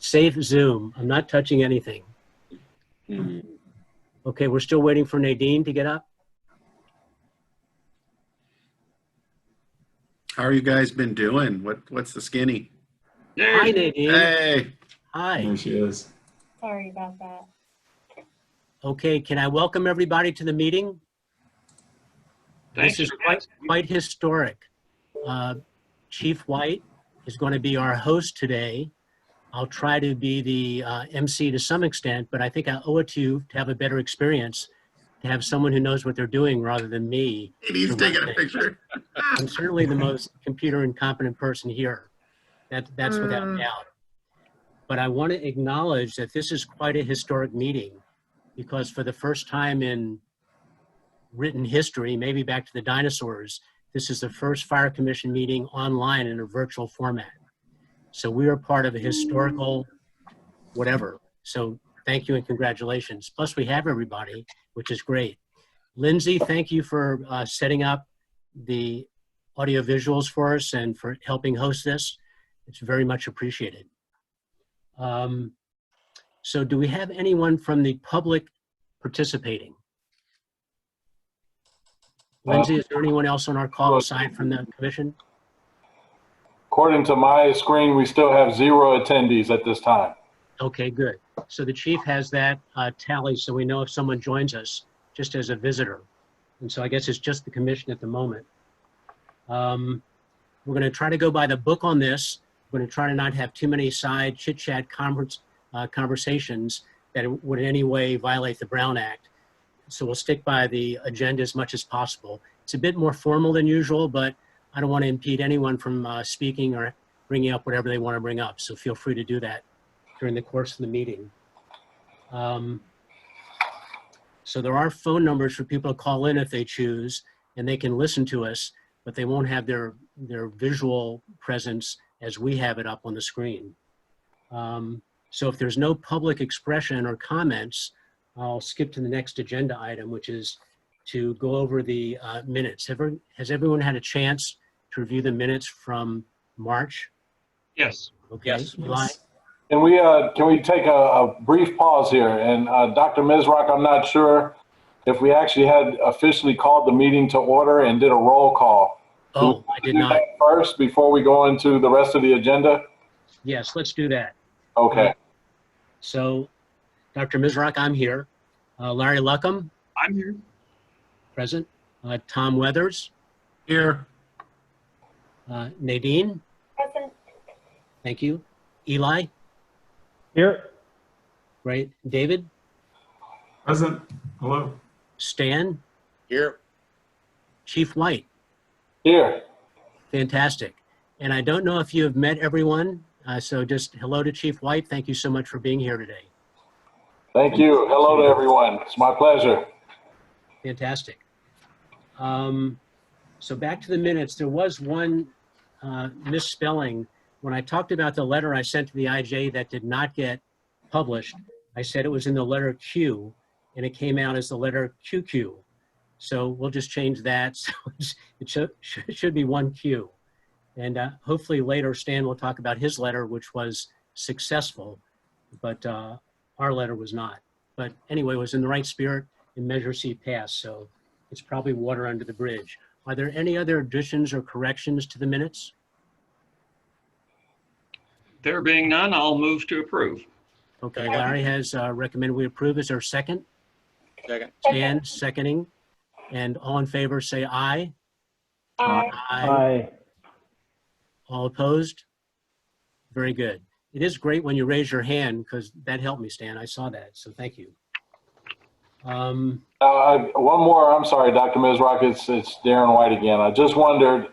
Safe Zoom. I'm not touching anything. Okay, we're still waiting for Nadine to get up. How are you guys been doing? What's the skinny? Hi, Nadine. Hey. Hi. There she is. Sorry about that. Okay, can I welcome everybody to the meeting? Thanks. This is quite historic. Chief White is going to be our host today. I'll try to be the MC to some extent, but I think I owe it to you to have a better experience, to have someone who knows what they're doing rather than me. He's taking a picture. I'm certainly the most computer incompetent person here. That's without doubt. But I want to acknowledge that this is quite a historic meeting, because for the first time in written history, maybe back to the dinosaurs, this is the first Fire Commission meeting online in a virtual format. So we are part of a historical whatever. So thank you and congratulations. Plus we have everybody, which is great. Lindsay, thank you for setting up the audio visuals for us and for helping host this. It's very much appreciated. So do we have anyone from the public participating? Lindsay, is there anyone else on our call aside from the commission? According to my screen, we still have 0 attendees at this time. Okay, good. So the chief has that tally, so we know if someone joins us just as a visitor. And so I guess it's just the commission at the moment. We're going to try to go by the book on this. We're going to try to not have too many side chit-chat conversations that would in any way violate the Brown Act. So we'll stick by the agenda as much as possible. It's a bit more formal than usual, but I don't want to impede anyone from speaking or bringing up whatever they want to bring up. So feel free to do that during the course of the meeting. So there are phone numbers for people to call in if they choose, and they can listen to us, but they won't have their visual presence as we have it up on the screen. So if there's no public expression or comments, I'll skip to the next agenda item, which is to go over the minutes. Has everyone had a chance to review the minutes from March? Yes. Okay. Yes. Eli? Can we take a brief pause here? And Dr. Mizrak, I'm not sure if we actually had officially called the meeting to order and did a roll call. Oh, I did not. First, before we go into the rest of the agenda? Yes, let's do that. Okay. So, Dr. Mizrak, I'm here. Larry Luckham, I'm here. present. Tom Weathers, Here. Nadine, Present. thank you. Eli, Here. right. David, Present. Hello. Stan, Here. Chief White. Here. Fantastic. And I don't know if you have met everyone, so just hello to Chief White. Thank you so much for being here today. Thank you. Hello to everyone. It's my pleasure. Fantastic. So back to the minutes, there was one misspelling. When I talked about the letter I sent to the IJ that did not get published, I said it was in the letter Q, and it came out as the letter QQ. So we'll just change that. So it should be 1Q. And hopefully later Stan will talk about his letter, which was successful, but our letter was not. But anyway, it was in the right spirit and Measure C passed. So it's probably water under the bridge. Are there any other additions or corrections to the minutes? There being none, I'll move to approve. Okay, Larry has recommended we approve. Is there a second? Second. Stan, seconding. And all in favor, say aye. Aye. Aye. All opposed? Very good. It is great when you raise your hand because that helped me, Stan. I saw that, so thank you. One more, I'm sorry, Dr. Mizrak, it's Darren White again. I just wondered,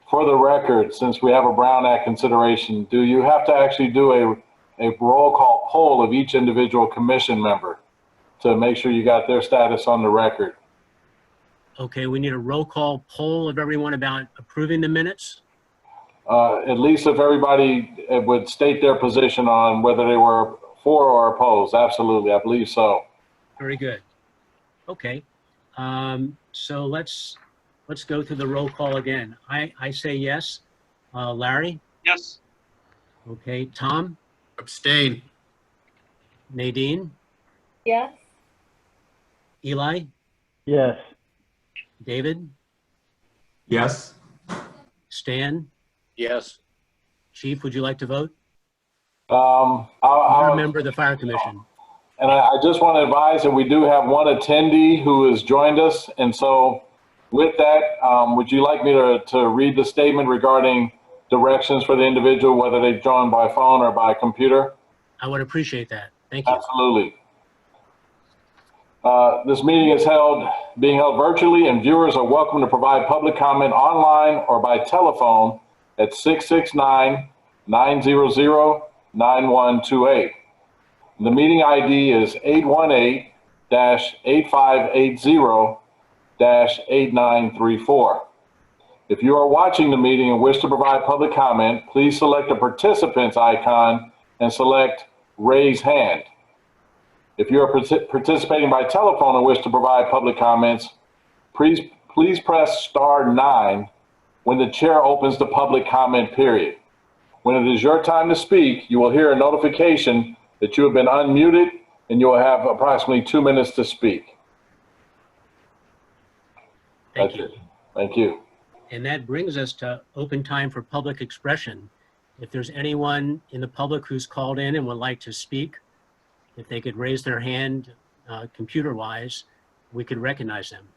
for the record, since we have a Brown Act consideration, do you have to actually do a roll call poll of each individual commission member to make sure you got their status on the record? Okay, we need a roll call poll of everyone about approving the minutes. At least if everybody would state their position on whether they were for or opposed. Absolutely, I believe so. Very good. Okay, so let's go through the roll call again. I say yes. Larry? Yes. Okay, Tom? Abstain. Nadine, Yes. Eli, Yes. David, Yes. Stan, Yes. Chief, would you like to vote? I'll, You're a I'll, member of the Fire Commission. and I just want to advise that we do have one attendee who has joined us. And so with that, would you like me to read the statement regarding directions for the individual, whether they join by phone or by computer? I would appreciate that. Thank you. Absolutely. This meeting is being held virtually, and viewers are welcome to provide public comment online or by telephone at 669-900-9128. The meeting ID is 818-8580-8934. If you are watching the meeting and wish to provide public comment, please select the participants icon and select raise hand. If you are participating by telephone and wish to provide public comments, please press *9 when the chair opens the public comment period. When it is your time to speak, you will hear a notification that you have been unmuted, and you will have approximately 2 minutes to speak. Thank That's you. it. Thank you. And that brings us to open time for public expression. If there's anyone in the public who's called in and would like to speak, if they could raise their hand computer-wise, we could recognize them.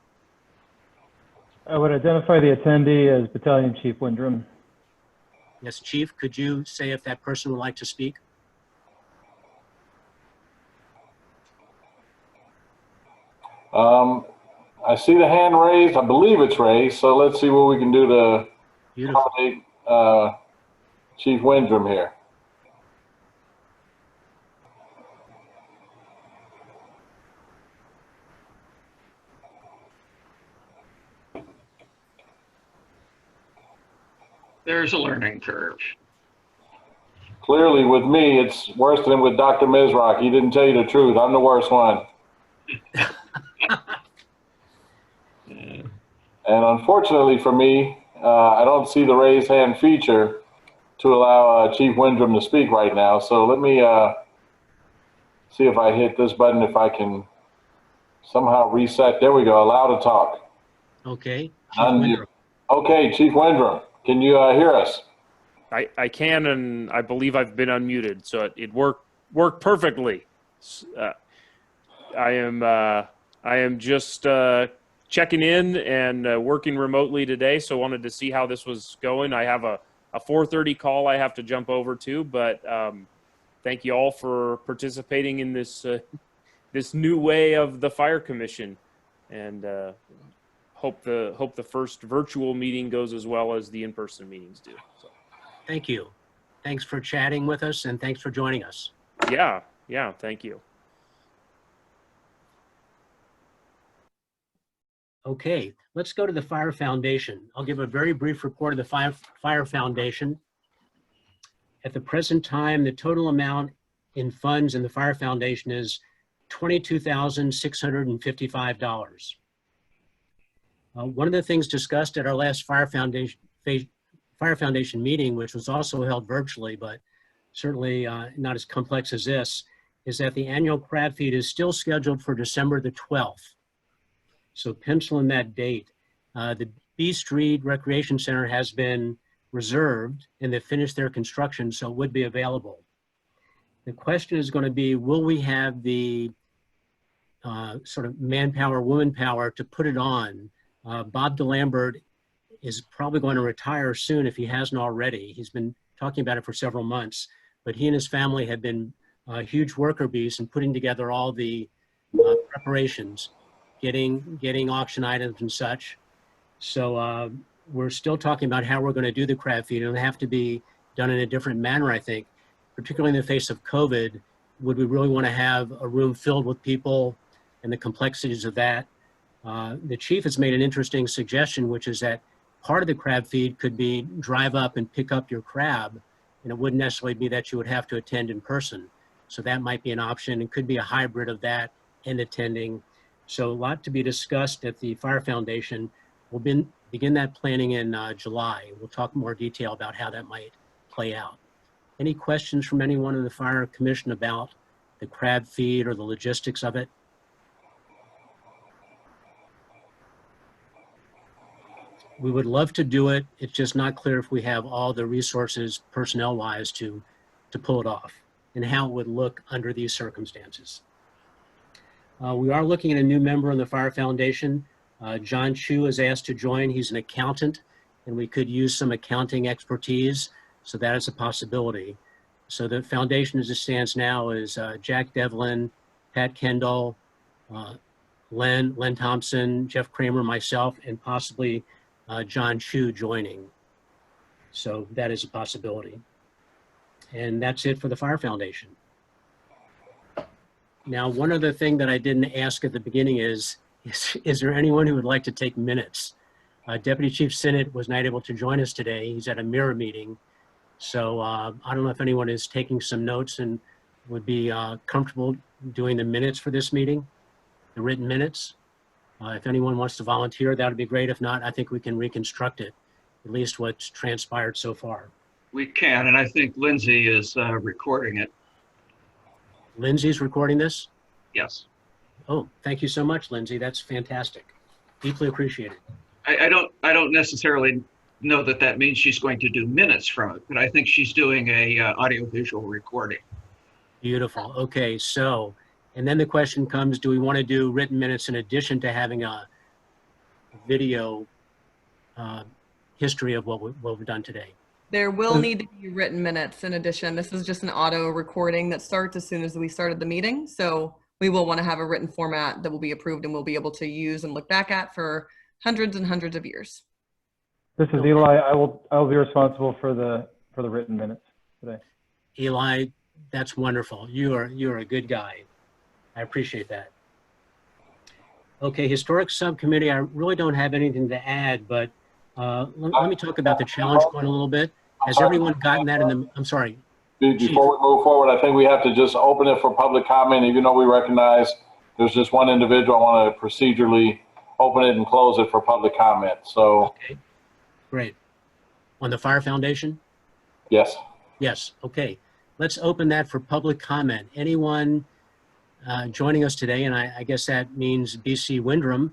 I would identify the attendee as Battalion Chief Windrum. Yes, Chief, could you say if that person would like to speak? I see the hand raised. I believe it's raised. So let's see what we can do to Beautiful. accommodate Chief Windrum here. There's a learning curve. Clearly, with me, it's worse than with Dr. Mizrock. He didn't tell you the truth. I'm the worst one. And unfortunately for me, I don't see the raise hand feature to allow Chief Windrum to speak right now. So let me see if I hit this button, if I can somehow reset. There we go. Allow to talk. Okay. Chief Unmute. Windrum. Okay, Chief Windrum, can you hear us? I can, and I believe I've been unmuted, so it worked perfectly. I am just checking in and working remotely today, so wanted to see how this was going. I have a 4:30 call I have to jump over to, but thank you all for participating in this this new way of the Fire Commission, and hope the first virtual meeting goes as well as the in-person meetings do. So. Thank you. Thanks for chatting with us, and thanks for joining us. Yeah, thank you. Okay, let's go to the Fire Foundation. I'll give a very brief report of the Fire Foundation. At the present time, the total amount in funds in the Fire Foundation is $22,655. One of the things discussed at our last Fire Foundation meeting, which was also held virtually, but certainly not as complex as this, is that the annual crab feed is still scheduled for December the 12th. So pencil in that date. The B Street Recreation Center has been reserved, and they've finished their construction, so it would be available. The question is going to be, will we have the sort of manpower, woman power to put it on? Bob DeLambert is probably going to retire soon if he hasn't already. He's been talking about it for several months, but he and his family have been huge worker bees in putting together all the preparations, getting auction items and such. So we're still talking about how we're going to do the crab feed. It'll have to be done in a different manner, I think, particularly in the face of COVID. Would we really want to have a room filled with people and the complexities of that? The chief has made an interesting suggestion, which is that part of the crab feed could be drive up and pick up your crab, and it wouldn't necessarily be that you would have to attend in person. So that might be an option. It could be a hybrid of that and attending. So a lot to be discussed at the Fire Foundation. We'll begin that planning in July. We'll talk more detail about how that might play out. Any questions from anyone in the Fire Commission about the crab feed or the logistics of it? We would love to do it. It's just not clear if we have all the resources personnel-wise to pull it off and how it would look under these circumstances. We are looking at a new member in the Fire Foundation. John Chu is asked to join. He's an accountant, and we could use some accounting expertise, so that is a possibility. So the foundation as it stands now is Jack Devlin, Pat Kendall, Len Thompson, Jeff Kramer, myself, and possibly John Chu joining. So that is a possibility. And that's it for the Fire Foundation. Now, one other thing that I didn't ask at the beginning is there anyone who would like to take minutes? Deputy Chief Sinnott was not able to join us today. He's at a mirror meeting. So I don't know if anyone is taking some notes and would be comfortable doing the minutes for this meeting, the written minutes. If anyone wants to volunteer, that would be great. If not, I think we can reconstruct it, at least what's transpired so far. We can, and I think Lindsay is recording it. Lindsay's recording this? Yes. Oh, thank you so much, Lindsay. That's fantastic. Deeply appreciated. I don't necessarily know that that means she's going to do minutes from it, but I think she's doing a audiovisual recording. Beautiful. Okay, so, and then the question comes, do we want to do written minutes in addition to having a video history of what we've done today? There will need to be written minutes in addition. This is just an auto recording that starts as soon as we started the meeting. So we will want to have a written format that will be approved and we'll be able to use and look back at for hundreds and hundreds of years. This is Eli. I will be responsible for the written minutes today. Eli, that's wonderful. You're a good guy. I appreciate that. Okay, Historic Subcommittee, I really don't have anything to add, but let me talk about the challenge point a little bit. Has everyone gotten that in the, I'm sorry. Before we move forward, I think we have to just open it for public comment. Even though we recognize there's just one individual, I want to procedurally open it and close it for public comment. So, okay, great. On the Fire Foundation? Yes. Yes, okay. Let's open that for public comment. Anyone joining us today, and I guess that means BC Windrum.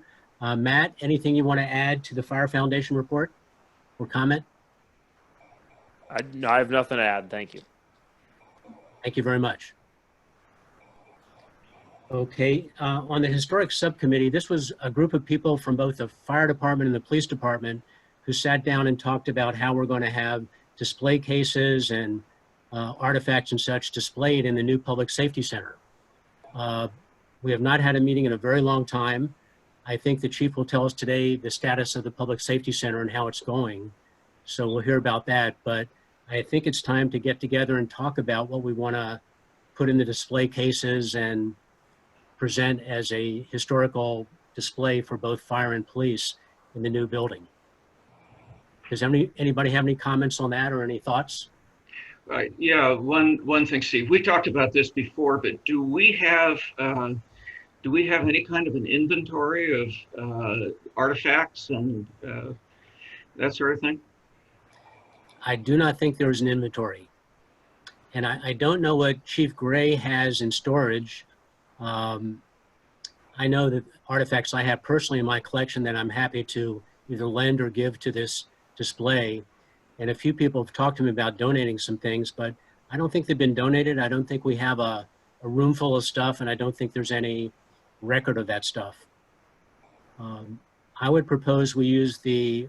Matt, anything you want to add to the Fire Foundation report or comment? I have nothing to add. Thank you. Thank you very much. Okay, on the Historic Subcommittee, this was a group of people from both the Fire Department and the Police Department who sat down and talked about how we're going to have display cases and artifacts and such displayed in the new Public Safety Center. We have not had a meeting in a very long time. I think the chief will tell us today the status of the Public Safety Center and how it's going. So we'll hear about that, but I think it's time to get together and talk about what we want to put in the display cases and present as a historical display for both fire and police in the new building. Does anybody have any comments on that or any thoughts? Right. Yeah. One thing, Steve, we talked about this before, but do we have any kind of an inventory of artifacts and that sort of thing? I do not think there's an inventory. And I don't know what Chief Gray has in storage. I know that artifacts I have personally in my collection that I'm happy to either lend or give to this display. And a few people have talked to me about donating some things, but I don't think they've been donated. I don't think we have a room full of stuff, and I don't think there's any record of that stuff. I would propose we use the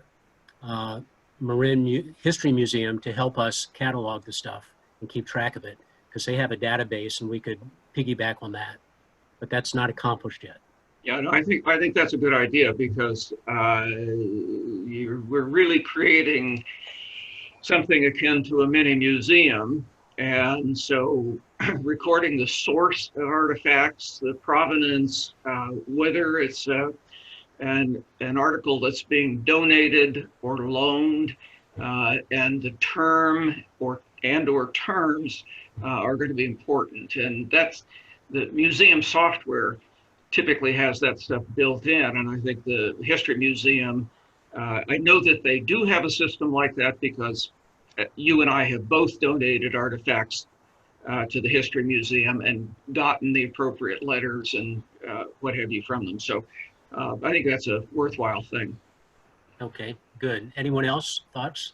Marin History Museum to help us catalog the stuff and keep track of it, because they have a database and we could piggyback on that, but that's not accomplished yet. Yeah, no, I think that's a good idea, because we're really creating something akin to a mini museum, and so recording the source of artifacts, the provenance, whether it's an article that's being donated or loaned, and the term or terms are going to be important. And that's the museum software typically has that stuff built in. And I think the History Museum, I know that they do have a system like that, because you and I have both donated artifacts to the History Museum and gotten the appropriate letters and what have you from them. So I think that's a worthwhile thing. Okay, good. Anyone else? Thoughts?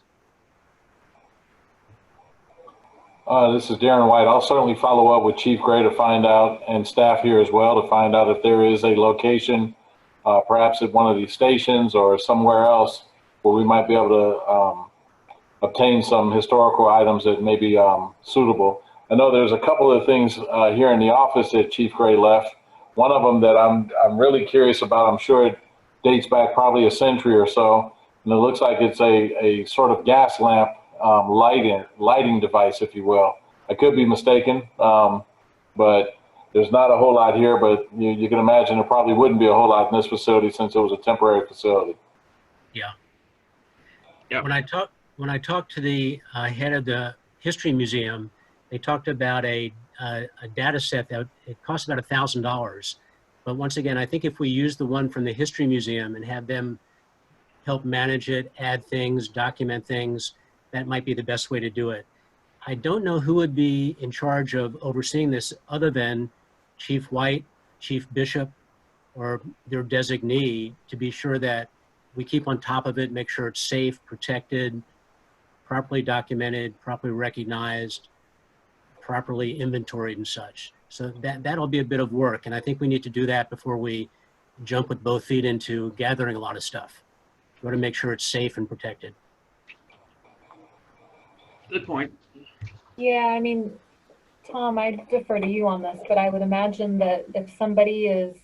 This is Darren White. I'll certainly follow up with Chief Gray to find out, and staff here as well, to find out if there is a location, perhaps at one of these stations or somewhere else, where we might be able to obtain some historical items that may be suitable. I know there's a couple of things here in the office that Chief Gray left. One of them that I'm really curious about, I'm sure it dates back probably a century or so, and it looks like it's a sort of gas lamp lighting device, if you will. I could be mistaken, but there's not a whole lot here, but you can imagine there probably wouldn't be a whole lot in this facility since it was a temporary facility. Yeah. Yeah. When I talked to the head of the History Museum, they talked about a data set that it costs about $1,000. But once again, I think if we use the one from the History Museum and have them help manage it, add things, document things, that might be the best way to do it. I don't know who would be in charge of overseeing this other than Chief White, Chief Bishop, or their designee, to be sure that we keep on top of it, make sure it's safe, protected, properly documented, properly recognized, properly inventoried and such. So that'll be a bit of work. And I think we need to do that before we jump with both feet into gathering a lot of stuff. We want to make sure it's safe and protected. Good point. Yeah, I mean, Tom, I'd defer to you on this, but I would imagine that if somebody is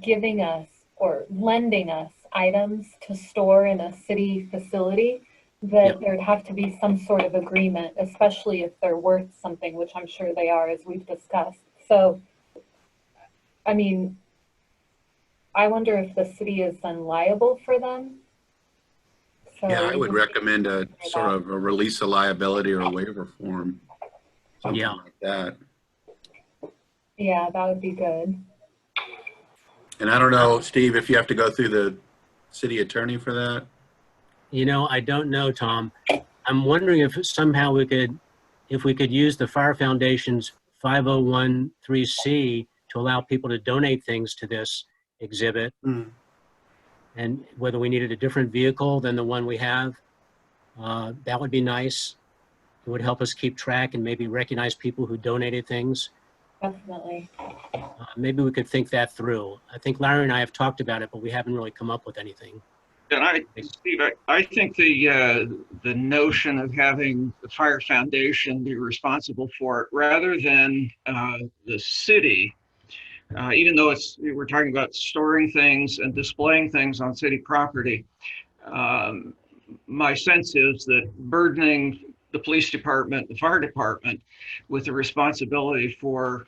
giving us or lending us items to store in a city facility, that there'd have to be some sort of agreement, especially if they're worth something, which I'm sure they are, as we've discussed. So, I mean, I wonder if the city is then liable for them. So Yeah, I would even- recommend a sort of a release of liability or a waiver form, something Yeah. like that. Yeah, that would be good. And I don't know, Steve, if you have to go through the city attorney for that. You know, I don't know, Tom. I'm wondering if somehow we could use the Fire Foundation's 5013C to allow people to donate things to this exhibit. And whether we needed a different vehicle than the one we have, that would be nice. It would help us keep track and maybe recognize people who donated things. Definitely. Maybe we could think that through. I think Larry and I have talked about it, but we haven't really come up with anything. And Steve, I think the notion of having the Fire Foundation be responsible for it rather than the city, even though we're talking about storing things and displaying things on city property, my sense is that burdening the police department, the fire department, with the responsibility for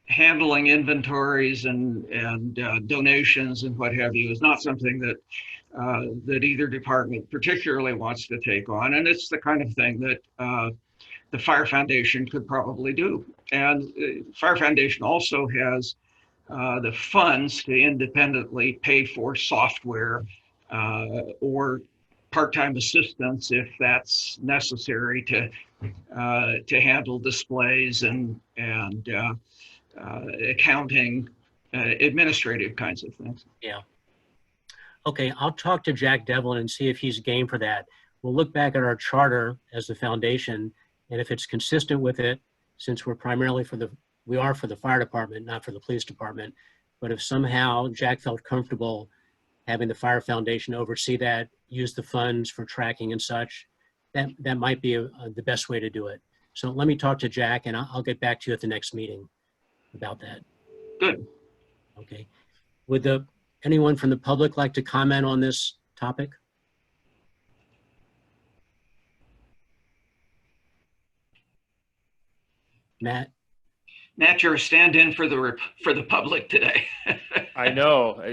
handling inventories and donations and what have you is not something that that either department particularly wants to take on. And it's the kind of thing that the Fire Foundation could probably do. And Fire Foundation also has the funds to independently pay for software or part-time assistance if that's necessary to handle displays and accounting, administrative kinds of things. Yeah. Okay, I'll talk to Jack Devlin and see if he's game for that. We'll look back at our charter as the foundation, and if it's consistent with it, since we're primarily we are for the fire department, not for the police department. But if somehow Jack felt comfortable having the Fire Foundation oversee that, use the funds for tracking and such, that might be the best way to do it. So let me talk to Jack, and I'll get back to you at the next meeting about that. Good. Okay. Would anyone from the public like to comment on this topic? Matt? Matt, you're a stand-in for the public today. I know. How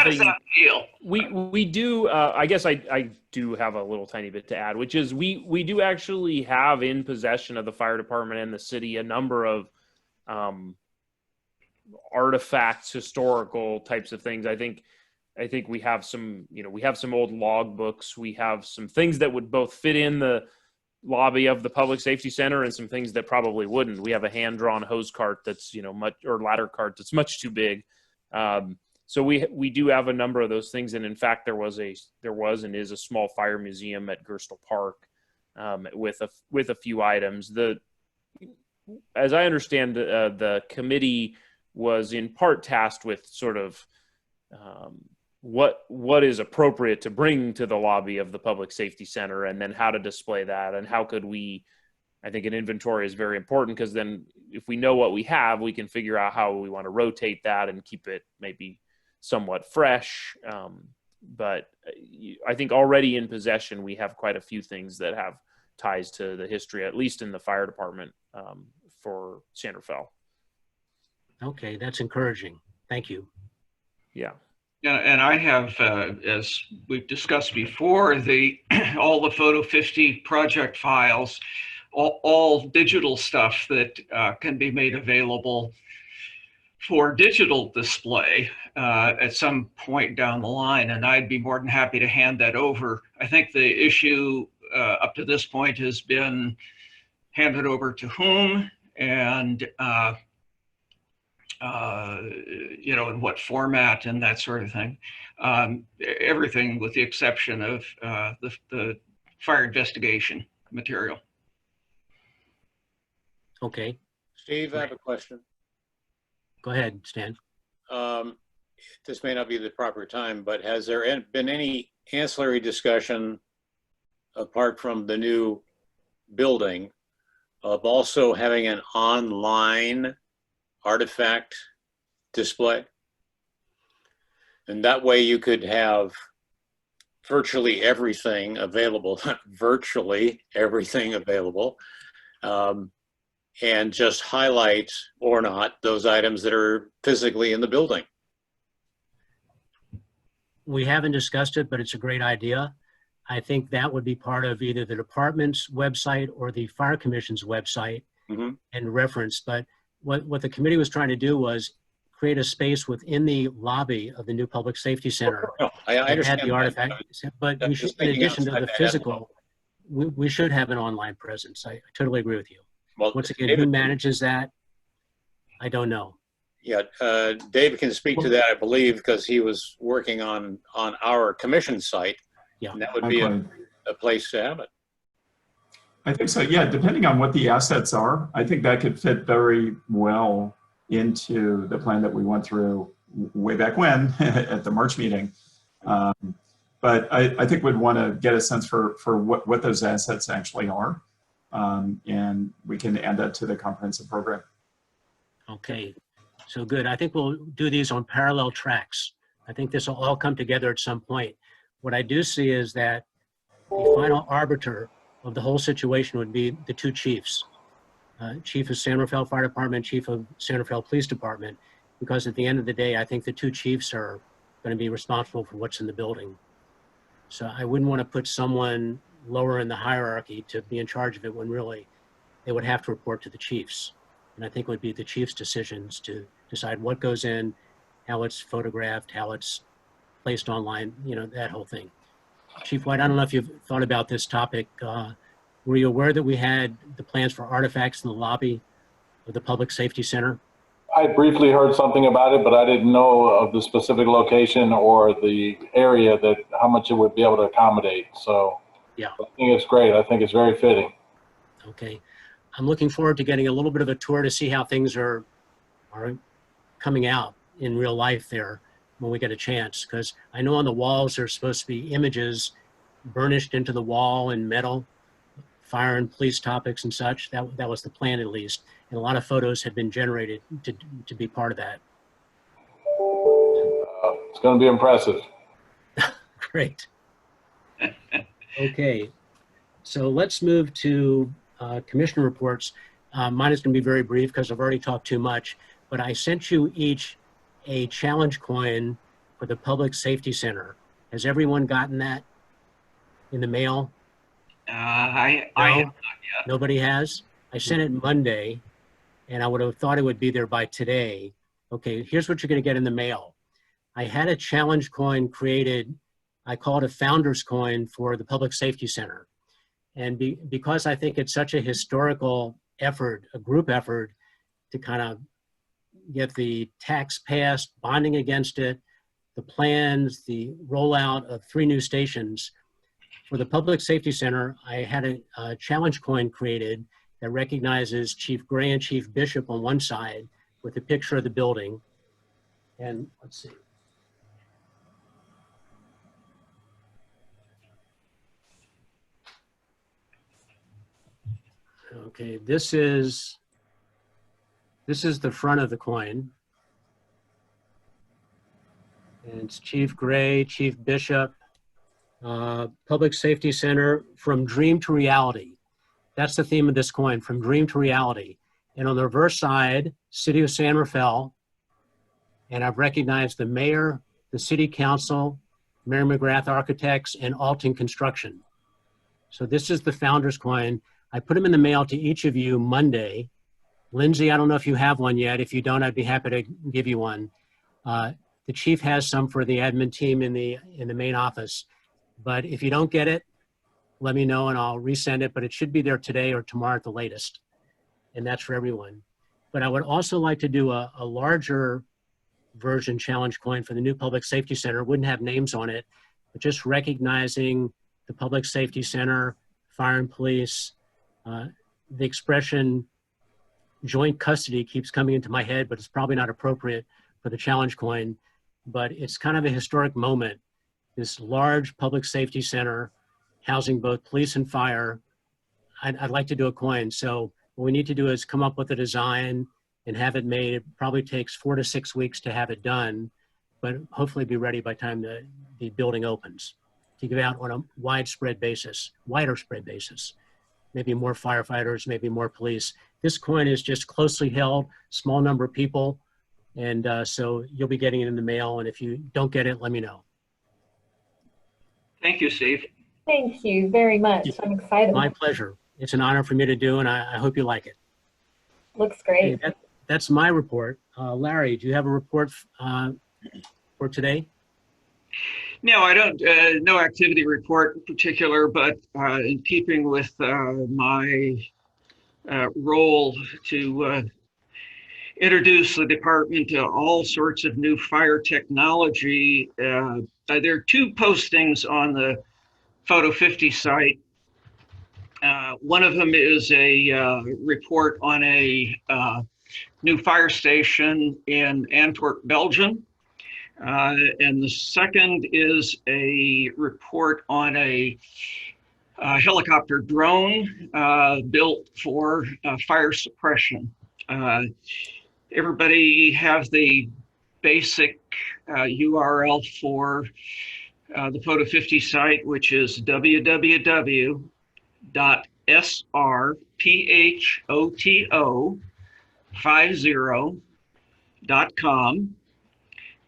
does Nothing. that feel? We do. I guess I do have a little tiny bit to add, which is we do actually have in possession of the fire department and the city a number of artifacts, historical types of things. I think I think we have some, we have some old log books. We have some things that would both fit in the lobby of the Public Safety Center and some things that probably wouldn't. We have a hand-drawn hose cart that's, or ladder cart that's much too big. So we do have a number of those things. And in fact, there was and is a small fire museum at Gerstle Park with a few items. As I understand, the committee was in part tasked with sort of what is appropriate to bring to the lobby of the Public Safety Center, and then how to display that, and how could we, I think an inventory is very important, because then if we know what we have, we can figure out how we want to rotate that and keep it maybe somewhat fresh. But I think already in possession, we have quite a few things that have ties to the history, at least in the fire department, for Sanderfell. Okay, that's encouraging. Thank you. Yeah. Yeah, and I have, as we've discussed before, all the Photo 50 project files, all digital stuff that can be made available for digital display at some point down the line, and I'd be more than happy to hand that over. I think the issue up to this point has been handed over to whom, and in what format and that sort of thing. Everything with the exception of the fire investigation material. Okay, Steve, I have a question. go ahead, Stan. This may not be the proper time, but has there been any ancillary discussion apart from the new building of also having an online artifact display? And that way you could have virtually everything available, virtually everything available, and just highlight or not those items that are physically in the building. We haven't discussed it, but it's a great idea. I think that would be part of either the department's website or the fire commission's website and reference. But what the committee was trying to do was create a space within the lobby of the new public safety center. No, I understand the artifact, but we should, in addition to the physical, we should have an online presence. I totally agree with you. Well, Once again, David, who manages that? I don't know. Yeah, David can speak to that, I believe, because he was working on our commission site. Yeah. And that would be a place to have it. I think so, yeah, depending on what the assets are, I think that could fit very well into the plan that we went through way back when at the March meeting. But I think we'd want to get a sense for what those assets actually are. And we can add that to the comprehensive program. Okay, so good. I think we'll do these on parallel tracks. I think this will all come together at some point. What I do see is that the final arbiter of the whole situation would be the two chiefs. Chief of San Rafael Fire Department, Chief of San Rafael Police Department, because at the end of the day, I think the two chiefs are going to be responsible for what's in the building. So I wouldn't want to put someone lower in the hierarchy to be in charge of it when really they would have to report to the chiefs. And I think it would be the chief's decisions to decide what goes in, how it's photographed, how it's placed online, that whole thing. Chief White, I don't know if you've thought about this topic. Were you aware that we had the plans for artifacts in the lobby of the Public Safety Center? I briefly heard something about it, but I didn't know of the specific location or the area that how much it would be able to accommodate. So yeah, I think it's great. I think it's very fitting. Okay. I'm looking forward to getting a little bit of a tour to see how things are coming out in real life there when we get a chance. Because I know on the walls there's supposed to be images burnished into the wall in metal, fire and police topics and such. That was the plan at least. And a lot of photos had been generated to be part of that. It's going to be impressive. Great. Okay. So let's move to commissioner reports. Mine is going to be very brief because I've already talked too much, but I sent you each a challenge coin for the Public Safety Center. Has everyone gotten that in the mail? I have not yet. Nobody has? I sent it Monday, and I would have thought it would be there by today. Okay, here's what you're going to get in the mail. I had a challenge coin created. I call it a founder's coin for the Public Safety Center. And because I think it's such a historical effort, a group effort, to kind of get the tax passed, bonding against it, the plans, the rollout of 3 new stations. For the Public Safety Center, I had a challenge coin created that recognizes Chief Gray and Chief Bishop on one side with a picture of the building. And let's see. Okay, this is the front of the coin. And it's Chief Gray, Chief Bishop, Public Safety Center, from dream to reality. That's the theme of this coin, from dream to reality. And on the reverse side, City of San Rafael. And I've recognized the mayor, the city council, Mary McGrath Architects, and Alton Construction. So this is the founder's coin. I put them in the mail to each of you Monday. Lindsay, I don't know if you have one yet. If you don't, I'd be happy to give you one. The chief has some for the admin team in the main office. But if you don't get it, let me know and I'll resend it. But it should be there today or tomorrow at the latest. And that's for everyone. But I would also like to do a larger version challenge coin for the new Public Safety Center. It wouldn't have names on it, but just recognizing the Public Safety Center, fire and police. The expression joint custody keeps coming into my head, but it's probably not appropriate for the challenge coin. But it's kind of a historic moment. This large Public Safety Center housing both police and fire. I'd like to do a coin. So what we need to do is come up with a design and have it made. It probably takes 4 to 6 weeks to have it done, but hopefully be ready by the time the building opens to give out on a widespread basis, wider spread basis. Maybe more firefighters, maybe more police. This coin is just closely held, small number of people. And so you'll be getting it in the mail. And if you don't get it, let me know. Thank you, Steve. Thank you very much. I'm excited. My pleasure. It's an honor for me to do, and I hope you like it. Looks great. Okay, that's my report. Larry, do you have a report for today? No, I don't. No activity report in particular, but in keeping with my role to introduce the department to all sorts of new fire technology, there are 2 postings on the Photo 50 site. One of them is a report on a new fire station in Antwerp, Belgium. And the second is a report on a helicopter drone built for fire suppression. Everybody have the basic URL for the Photo 50 site, which is www.srphoto50.com.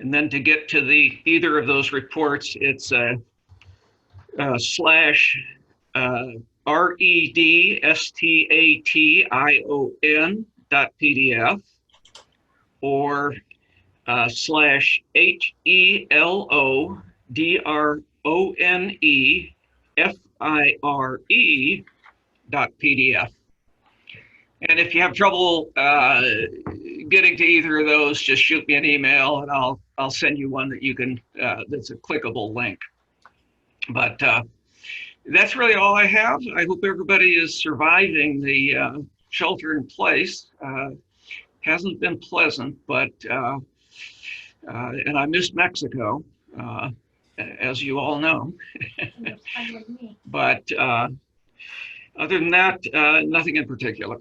And then to get to either of those reports, it's /redstatation.pdf or /HELODRONEFIRE.pdf. And if you have trouble getting to either of those, just shoot me an email and I'll send you one that you can, that's a clickable link. But that's really all I have. I hope everybody is surviving the shelter in place. Hasn't been pleasant, but, and I missed Mexico, as you all know. But other than that, nothing in particular.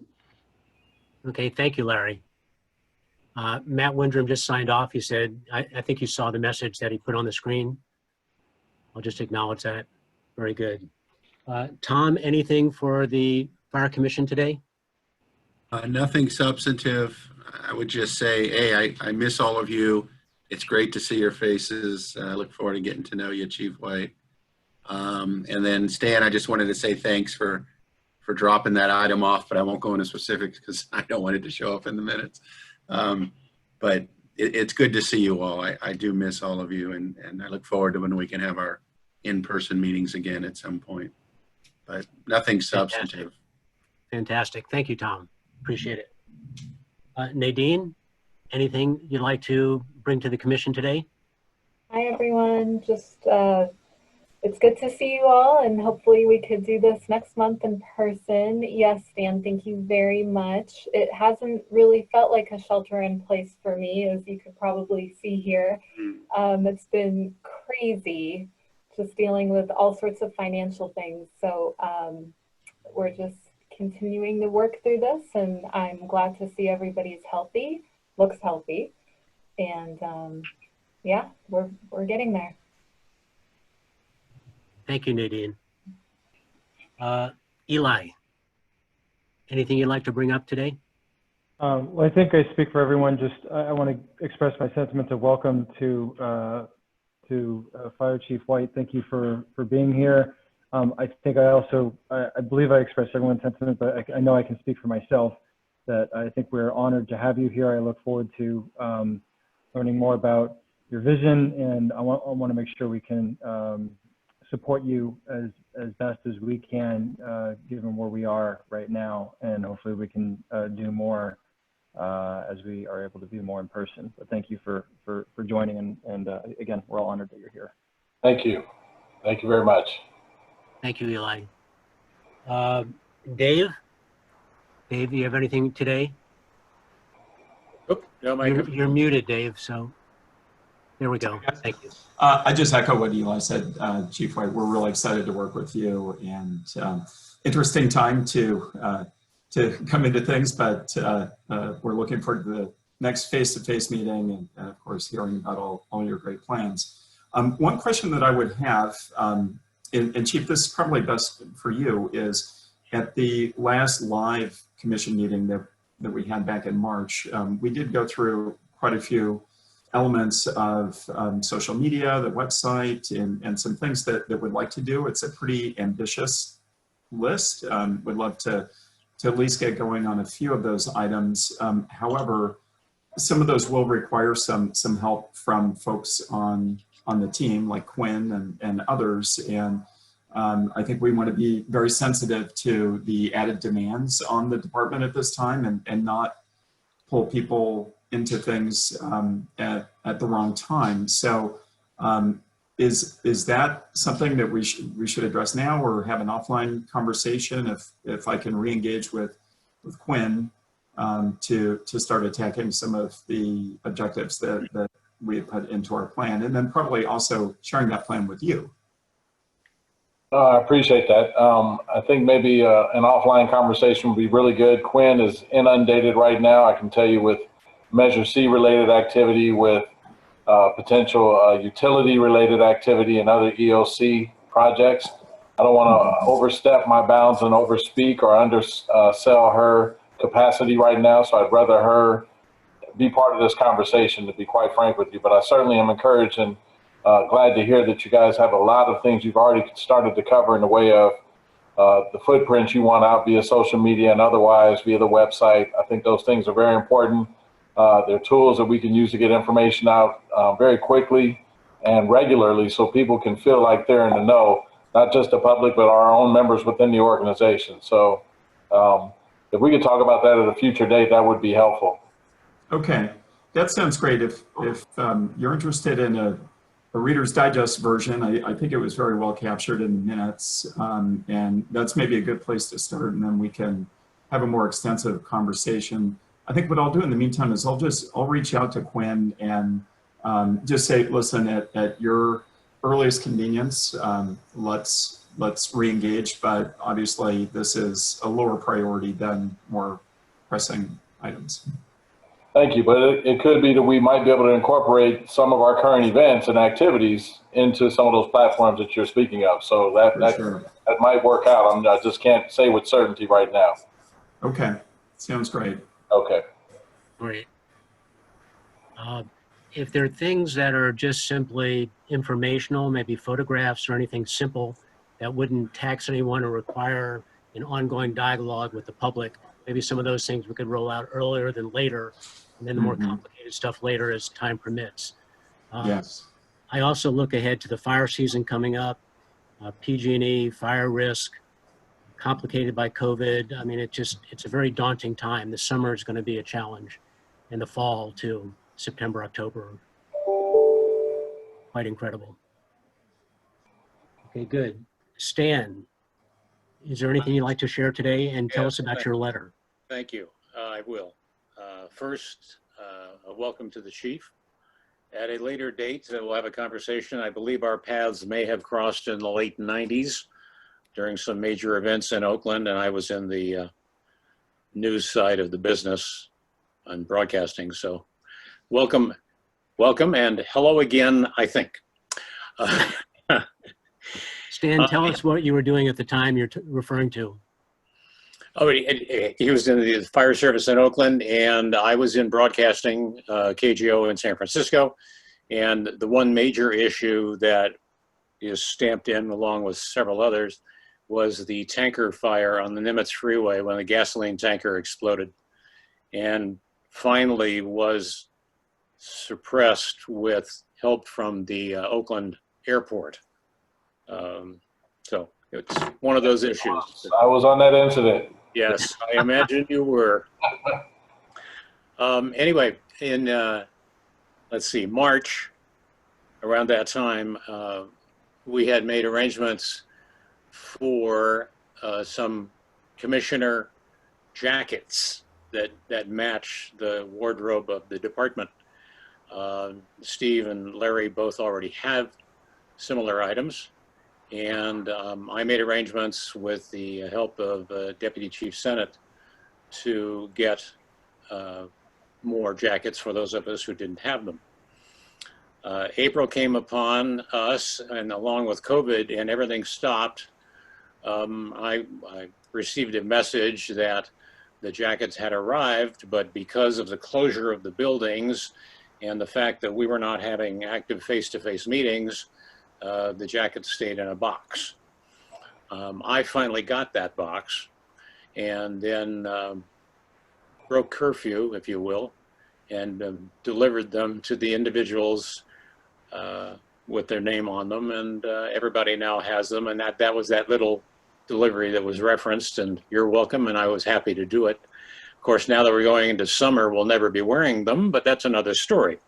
Okay, thank you, Larry. Matt Windrum just signed off. He said, I think you saw the message that he put on the screen. I'll just acknowledge that. Very good. Tom, anything for the Fire Commission today? Nothing substantive. I would just say, hey, I miss all of you. It's great to see your faces. I look forward to getting to know you, Chief White. And then Stan, I just wanted to say thanks for dropping that item off, but I won't go into specifics because I don't want it to show up in the minutes. But it's good to see you all. I do miss all of you, and I look forward to when we can have our in-person meetings again at some point. But nothing substantive. Fantastic. Thank you, Tom. Appreciate it. Nadine, anything you'd like to bring to the commission today? Hi, everyone. Just, it's good to see you all, and hopefully we could do this next month in person. Yes, Dan, thank you very much. It hasn't really felt like a shelter in place for me, as you could probably see here. It's been crazy just dealing with all sorts of financial things. So we're just continuing to work through this, and I'm glad to see everybody's healthy, looks healthy, and yeah, we're getting there. Thank you, Nadine. Eli, anything you'd like to bring up today? Well, I think I speak for everyone. Just I want to express my sentiments of welcome to Fire Chief White. Thank you for being here. I think I believe I expressed everyone's sentiment, but I know I can speak for myself that I think we're honored to have you here. I look forward to learning more about your vision, and I want to make sure we can support you as best as we can, given where we are right now, and hopefully we can do more as we are able to be more in person. But thank you for joining, and again, we're all honored that you're here. Thank you. Thank you very much. Thank you, Eli. Dave, do you have anything today? Oop, no, You're muted, Dave, so there we go. Thank you. I just echo what Eli said, Chief White. We're really excited to work with you, and interesting time to come into things, but we're looking forward to the next face-to-face meeting, and of course, hearing about all your great plans. One question that I would have, and Chief, this is probably best for you, is at the last live commission meeting that we had back in March, we did go through quite a few elements of social media, the website, and some things that we'd like to do. It's a pretty ambitious list. Would love to at least get going on a few of those items. However, some of those will require some help from folks on the team, like Quinn and others. And I think we want to be very sensitive to the added demands on the department at this time, and not pull people into things at the wrong time. So is that something that we should address now, or have an offline conversation if I can re-engage with Quinn to start attacking some of the objectives that we have put into our plan, and then probably also sharing that plan with you? I appreciate that. I think maybe an offline conversation would be really good. Quinn is inundated right now, I can tell you, with Measure C related activity, with potential utility related activity and other EOC projects. I don't want to overstep my bounds and overspeak or undersell her capacity right now, so I'd rather her be part of this conversation, to be quite frank with you. But I certainly am encouraged and glad to hear that you guys have a lot of things you've already started to cover in the way of the footprint you want out via social media and otherwise via the website. I think those things are very important. They're tools that we can use to get information out very quickly and regularly, so people can feel like they're in the know, not just the public, but our own members within the organization. So if we could talk about that at a future date, that would be helpful. Okay, that sounds great. If you're interested in a Reader's Digest version, I think it was very well captured in the minutes, and that's maybe a good place to start, and then we can have a more extensive conversation. I think what I'll do in the meantime is I'll reach out to Quinn and just say, listen, at your earliest convenience, let's re-engage, but obviously this is a lower priority than more pressing items. Thank you, but it could be that we might be able to incorporate some of our current events and activities into some of those platforms that you're speaking of. So that might work out. I just can't say with certainty right now. Okay, sounds great. Okay. Great. If there are things that are just simply informational, maybe photographs or anything simple that wouldn't tax anyone or require an ongoing dialogue with the public, maybe some of those things we could roll out earlier than later. and then the more Mhm. complicated stuff later as time permits. Yes. I also look ahead to the fire season coming up, PG&E, fire risk, complicated by COVID. I mean, it's a very daunting time. The summer is going to be a challenge, and the fall too, September, October. Quite incredible. Okay, good. Stan, is there anything you'd like to share today, and tell us about your letter? Thank you. I will. First, a welcome to the chief. At a later date, we'll have a conversation. I believe our paths may have crossed in the late 90s during some major events in Oakland, and I was in the news side of the business on broadcasting. So welcome, and hello again, I think. Stan, tell us what you were doing at the time you're referring to. Oh, he was in the fire service in Oakland, and I was in broadcasting, KGO in San Francisco. And the one major issue that is stamped in, along with several others, was the tanker fire on the Nimitz Freeway when the gasoline tanker exploded, and finally was suppressed with help from the Oakland airport. So it's one of those issues. I was on that incident. Yes, I imagine you were. Anyway, in, let's see, March, around that time, we had made arrangements for some commissioner jackets that match the wardrobe of the department. Steve and Larry both already have similar items. And I made arrangements with the help of Deputy Chief Senate to get more jackets for those of us who didn't have them. April came upon us, and along with COVID and everything stopped, I received a message that the jackets had arrived, but because of the closure of the buildings and the fact that we were not having active face-to-face meetings, the jacket stayed in a box. I finally got that box, and then broke curfew, if you will, and delivered them to the individuals with their name on them, and everybody now has them, and that was that little delivery that was referenced, and you're welcome, and I was happy to do it. Of course, now that we're going into summer, we'll never be wearing them, but that's another story.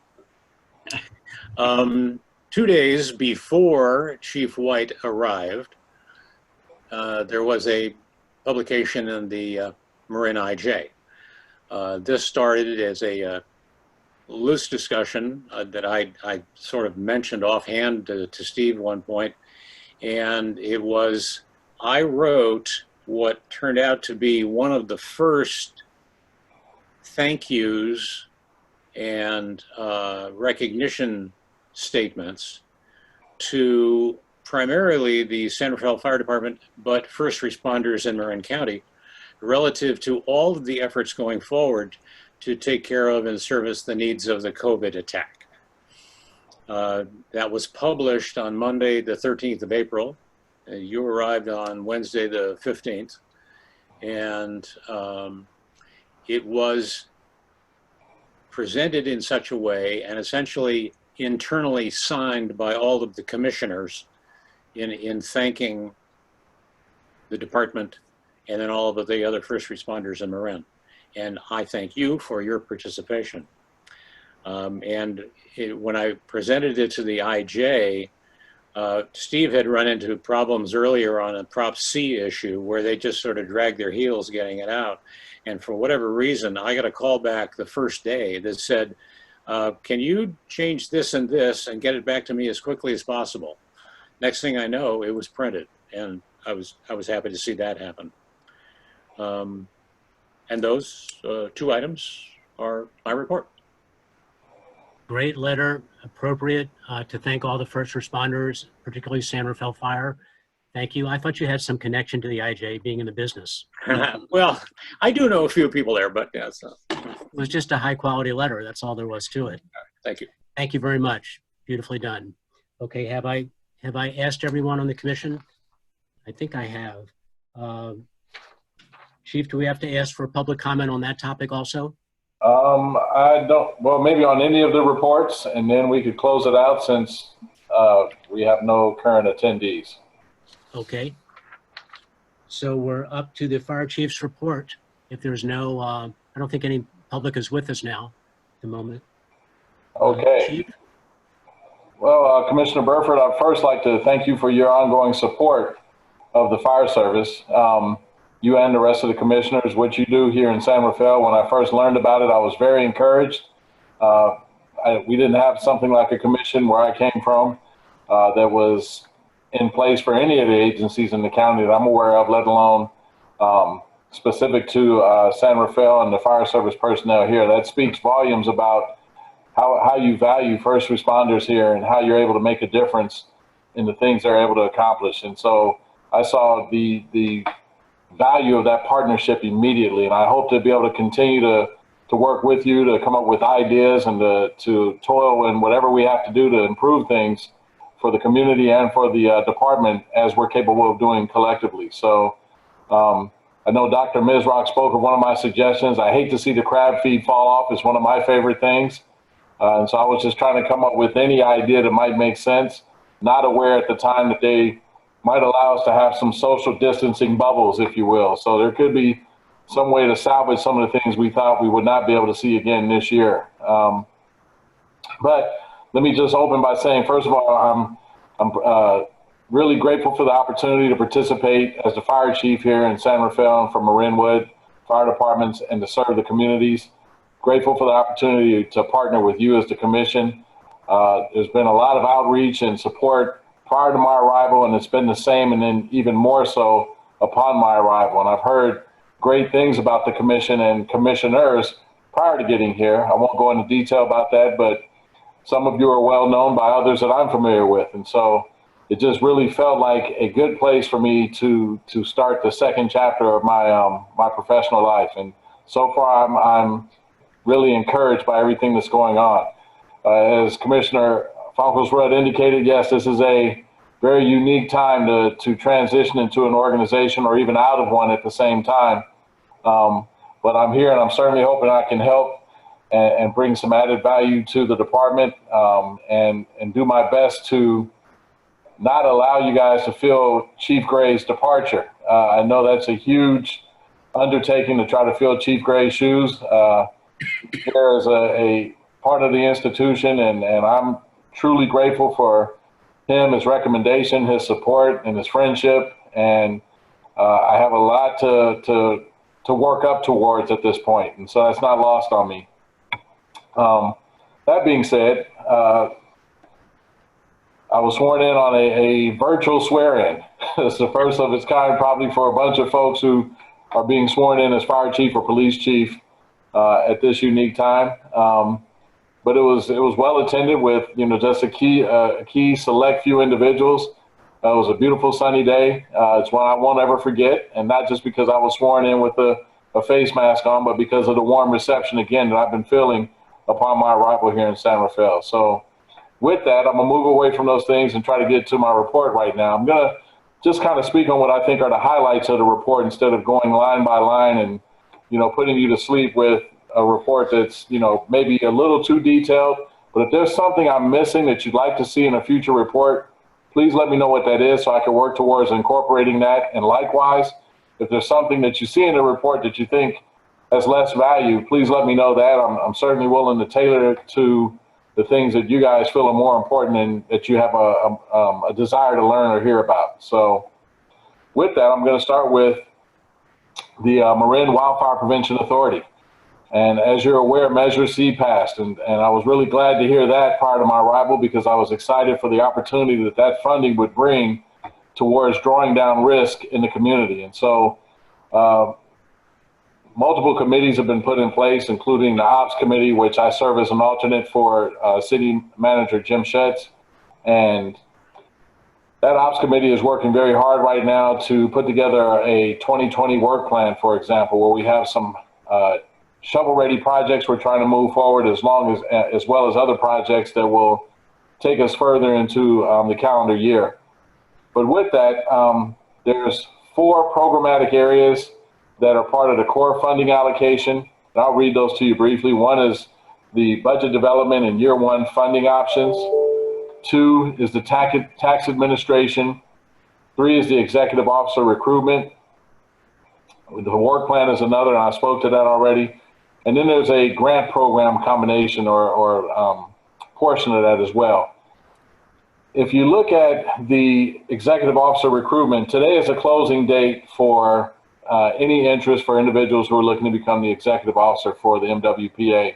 2 days before Chief White arrived, there was a publication in the Marin IJ. This started as a loose discussion that I sort of mentioned offhand to Steve at one point, and it was, I wrote what turned out to be one of the first thank yous and recognition statements to primarily the San Rafael Fire Department, but first responders in Marin County, relative to all of the efforts going forward to take care of and service the needs of the COVID attack. That was published on Monday, the 13th of April. You arrived on Wednesday, the 15th. And it was presented in such a way and essentially internally signed by all of the commissioners in thanking the department and then all of the other first responders in Marin. And I thank you for your participation. When I presented it to the IJ, Steve had run into problems earlier on a Prop C issue where they just sort of dragged their heels getting it out. And for whatever reason, I got a call back the first day that said, can you change this and this and get it back to me as quickly as possible? Next thing I know, it was printed, and I was happy to see that happen. And those 2 items are my report. Great letter, appropriate to thank all the first responders, particularly San Rafael Fire. Thank you. I thought you had some connection to the IJ, being in the business. Well, I do know a few people there, but yeah, so. It was just a high quality letter. That's all there was to it. Thank you. Thank you very much. Beautifully done. Okay, have I asked everyone on the commission? I think I have. Chief, do we have to ask for public comment on that topic also? I don't, well, maybe on any of the reports, and then we could close it out since we have no current attendees. Okay. So we're up to the fire chief's report. If there's no, I don't think any public is with us now at the moment. Okay. Chief? Well, Commissioner Burford, I'd first like to thank you for your ongoing support of the fire service. You and the rest of the commissioners, what you do here in San Rafael. When I first learned about it, I was very encouraged. We didn't have something like a commission where I came from that was in place for any of the agencies in the county that I'm aware of, let alone specific to San Rafael and the fire service personnel here. That speaks volumes about how you value first responders here and how you're able to make a difference in the things they're able to accomplish. And so I saw the value of that partnership immediately, and I hope to be able to continue to work with you to come up with ideas and to toil in whatever we have to do to improve things for the community and for the department as we're capable of doing collectively. So I know Dr. Mizrock spoke of one of my suggestions. I hate to see the crab feed fall off. It's one of my favorite things. And so I was just trying to come up with any idea that might make sense, not aware at the time that they might allow us to have some social distancing bubbles, if you will. So there could be some way to salvage some of the things we thought we would not be able to see again this year. But let me just open by saying, first of all, I'm really grateful for the opportunity to participate as the fire chief here in San Rafael and for Marinwood Fire Departments and to serve the communities. Grateful for the opportunity to partner with you as the commission. There's been a lot of outreach and support prior to my arrival, and it's been the same and then even more so upon my arrival. And I've heard great things about the commission and commissioners prior to getting here. I won't go into detail about that, but some of you are well known by others that I'm familiar with. And so it just really felt like a good place for me to start the second chapter of my professional life. And so far I'm really encouraged by everything that's going on. As Commissioner Funkelsrud indicated, yes, this is a very unique time to transition into an organization or even out of one at the same time. But I'm here and I'm certainly hoping I can help and bring some added value to the department and do my best to not allow you guys to feel Chief Gray's departure. I know that's a huge undertaking to try to fill Chief Gray's shoes. Here is a part of the institution, and I'm truly grateful for him, his recommendation, his support, and his friendship. And I have a lot to work up towards at this point, and so that's not lost on me. That being said, I was sworn in on a virtual swear-in. It's the first of its kind, probably for a bunch of folks who are being sworn in as fire chief or police chief at this unique time. But it was well attended with, just a key select few individuals. It was a beautiful sunny day. It's one I won't ever forget, and not just because I was sworn in with a face mask on, but because of the warm reception again that I've been feeling upon my arrival here in San Rafael. So with that, I'm gonna move away from those things and try to get to my report right now. I'm gonna just kind of speak on what I think are the highlights of the report instead of going line by line and, putting you to sleep with a report that's, maybe a little too detailed. But if there's something I'm missing that you'd like to see in a future report, please let me know what that is so I can work towards incorporating that. And likewise, if there's something that you see in the report that you think has less value, please let me know that. I'm certainly willing to tailor it to the things that you guys feel are more important and that you have a desire to learn or hear about. So with that, I'm going to start with the Marin Wildfire Prevention Authority. And as you're aware, Measure C passed, and I was really glad to hear that prior to my arrival because I was excited for the opportunity that funding would bring towards drawing down risk in the community. And so multiple committees have been put in place, including the Ops Committee, which I serve as an alternate for City Manager Jim Schetz. And that Ops Committee is working very hard right now to put together a 2020 work plan, for example, where we have some shovel-ready projects we're trying to move forward as well as other projects that will take us further into the calendar year. But with that, there's 4 programmatic areas that are part of the core funding allocation. And I'll read those to you briefly. One is the budget development and year one funding options. 2 is the tax administration. 3 is the executive officer recruitment. The work plan is another, and I spoke to that already. And then there's a grant program combination or portion of that as well. If you look at the executive officer recruitment, today is a closing date for any interest for individuals who are looking to become the executive officer for the MWPA.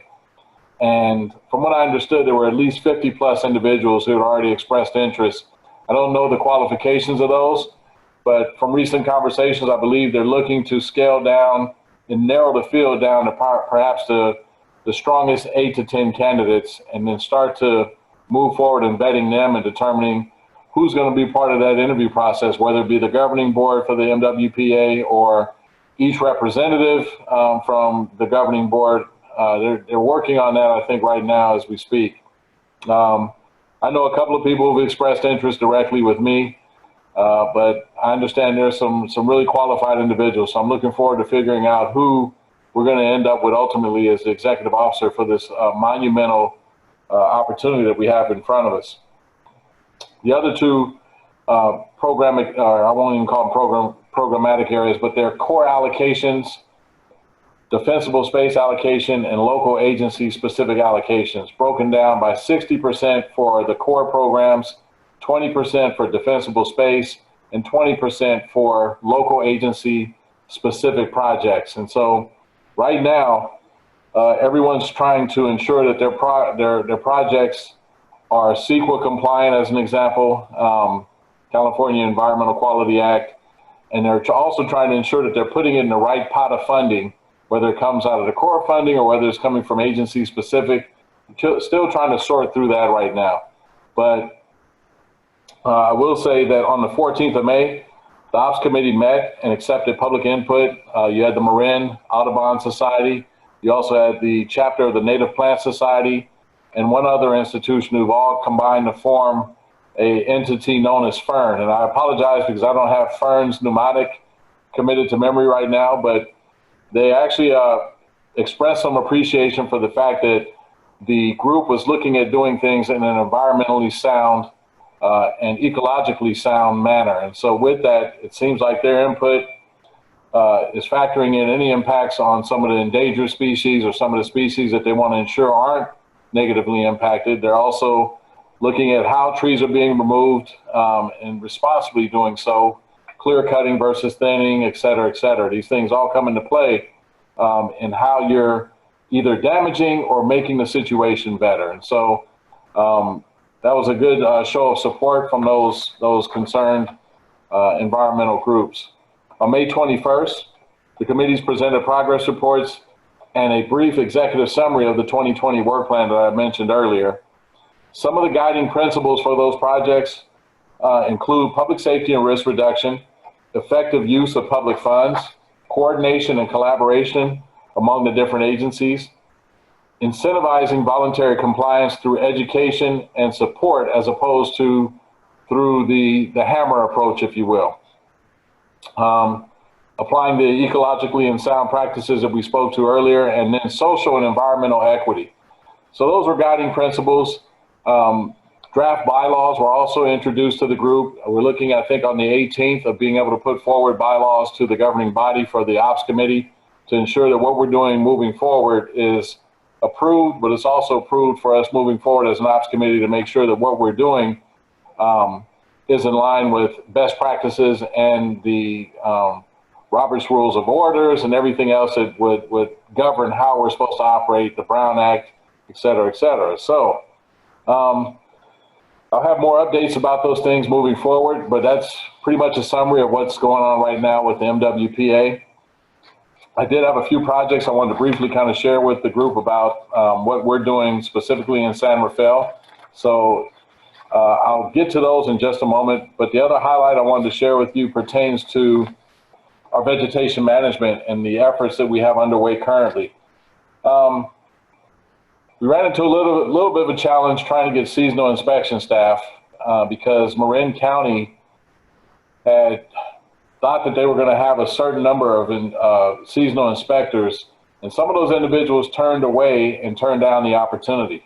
And from what I understood, there were at least 50 plus individuals who had already expressed interest. I don't know the qualifications of those, but from recent conversations, I believe they're looking to scale down and narrow the field down to perhaps the strongest 8 to 10 candidates, and then start to move forward in vetting them and determining who's going to be part of that interview process, whether it be the governing board for the MWPA or each representative from the governing board. They're working on that, I think, right now as we speak. I know a couple of people who've expressed interest directly with me, but I understand there's some really qualified individuals. So I'm looking forward to figuring out who we're going to end up with ultimately as the executive officer for this monumental opportunity that we have in front of us. The other 2 programmatic, or I won't even call them programmatic areas, but they're core allocations, defensible space allocation, and local agency specific allocations, broken down by 60% for the core programs, 20% for defensible space, and 20% for local agency specific projects. And so right now, everyone's trying to ensure that their projects are CEQA compliant, as an example, California Environmental Quality Act, and they're also trying to ensure that they're putting in the right pot of funding, whether it comes out of the core funding or whether it's coming from agency specific. Still trying to sort through that right now. But I will say that on the 14th of May, the Ops Committee met and accepted public input. You had the Marin Audubon Society. You also had the chapter of the Native Plant Society and one other institution who've all combined to form a entity known as FERN. And I apologize because I don't have FERN's mnemonic committed to memory right now, but they actually expressed some appreciation for the fact that the group was looking at doing things in an environmentally sound and ecologically sound manner. And so with that, it seems like their input is factoring in any impacts on some of the endangered species or some of the species that they want to ensure aren't negatively impacted. They're also looking at how trees are being removed and responsibly doing so, clear cutting versus thinning, et cetera, et cetera. These things all come into play in how you're either damaging or making the situation better. And so that was a good show of support from those concerned environmental groups. On May 21st, the committees presented progress reports and a brief executive summary of the 2020 work plan that I mentioned earlier. Some of the guiding principles for those projects include public safety and risk reduction, effective use of public funds, coordination and collaboration among the different agencies, incentivizing voluntary compliance through education and support as opposed to through the hammer approach, if you will. Applying the ecologically and sound practices that we spoke to earlier, and then social and environmental equity. So those were guiding principles. Draft bylaws were also introduced to the group. We're looking, I think, on the 18th of being able to put forward bylaws to the governing body for the Ops Committee to ensure that what we're doing moving forward is approved, but it's also approved for us moving forward as an Ops Committee to make sure that what we're doing is in line with best practices and the Robert's Rules of Orders and everything else that would govern how we're supposed to operate, the Brown Act, et cetera, et cetera. So I'll have more updates about those things moving forward, but that's pretty much a summary of what's going on right now with the MWPA. I did have a few projects I wanted to briefly kind of share with the group about what we're doing specifically in San Rafael. So I'll get to those in just a moment, but the other highlight I wanted to share with you pertains to our vegetation management and the efforts that we have underway currently. We ran into a little bit of a challenge trying to get seasonal inspection staff because Marin County had thought that they were going to have a certain number of seasonal inspectors And some of those individuals turned away and turned down the opportunity.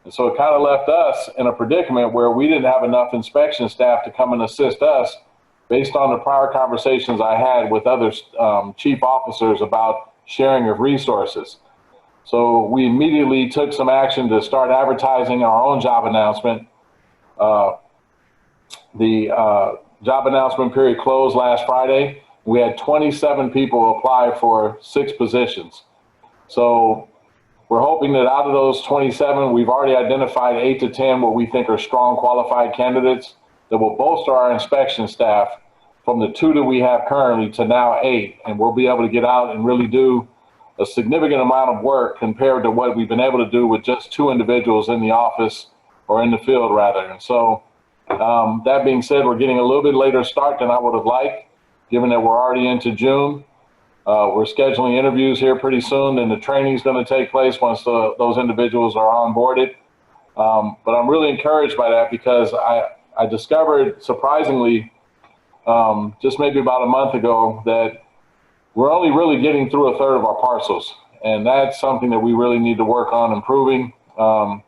And so it kind of left us in a predicament where we didn't have enough inspection staff to come and assist us based on the prior conversations I had with other chief officers about sharing of resources. So we immediately took some action to start advertising our own job announcement. The job announcement period closed last Friday. We had 27 people apply for 6 positions. So we're hoping that out of those 27, we've already identified 8 to 10 what we think are strong qualified candidates that will bolster our inspection staff from the 2 that we have currently to now 8. And we'll be able to get out and really do a significant amount of work compared to what we've been able to do with just 2 individuals in the office, or in the field rather. And so that being said, we're getting a little bit later start than I would have liked, given that we're already into June. We're scheduling interviews here pretty soon, and the training is going to take place once those individuals are onboarded. But I'm really encouraged by that because I discovered, surprisingly, just maybe about a month ago, that we're only really getting through a third of our parcels. And that's something that we really need to work on improving. I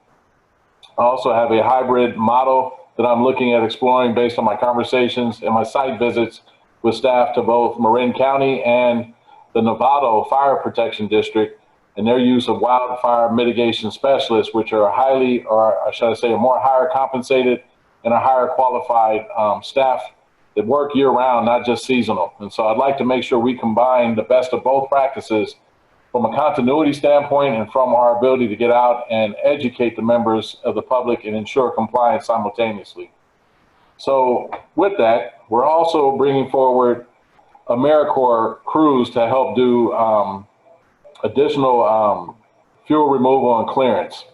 also have a hybrid model that I'm looking at exploring based on my conversations and my site visits with staff to both Marin County and the Novato Fire Protection District, and their use of wildfire mitigation specialists, which are highly, or should I say, a more higher compensated and a higher qualified staff that work year round, not just seasonal. And so I'd like to make sure we combine the best of both practices from a continuity standpoint and from our ability to get out and educate the members of the public and ensure compliance simultaneously. So with that, we're also bringing forward Americorps Crews to help do additional fuel removal and clearance.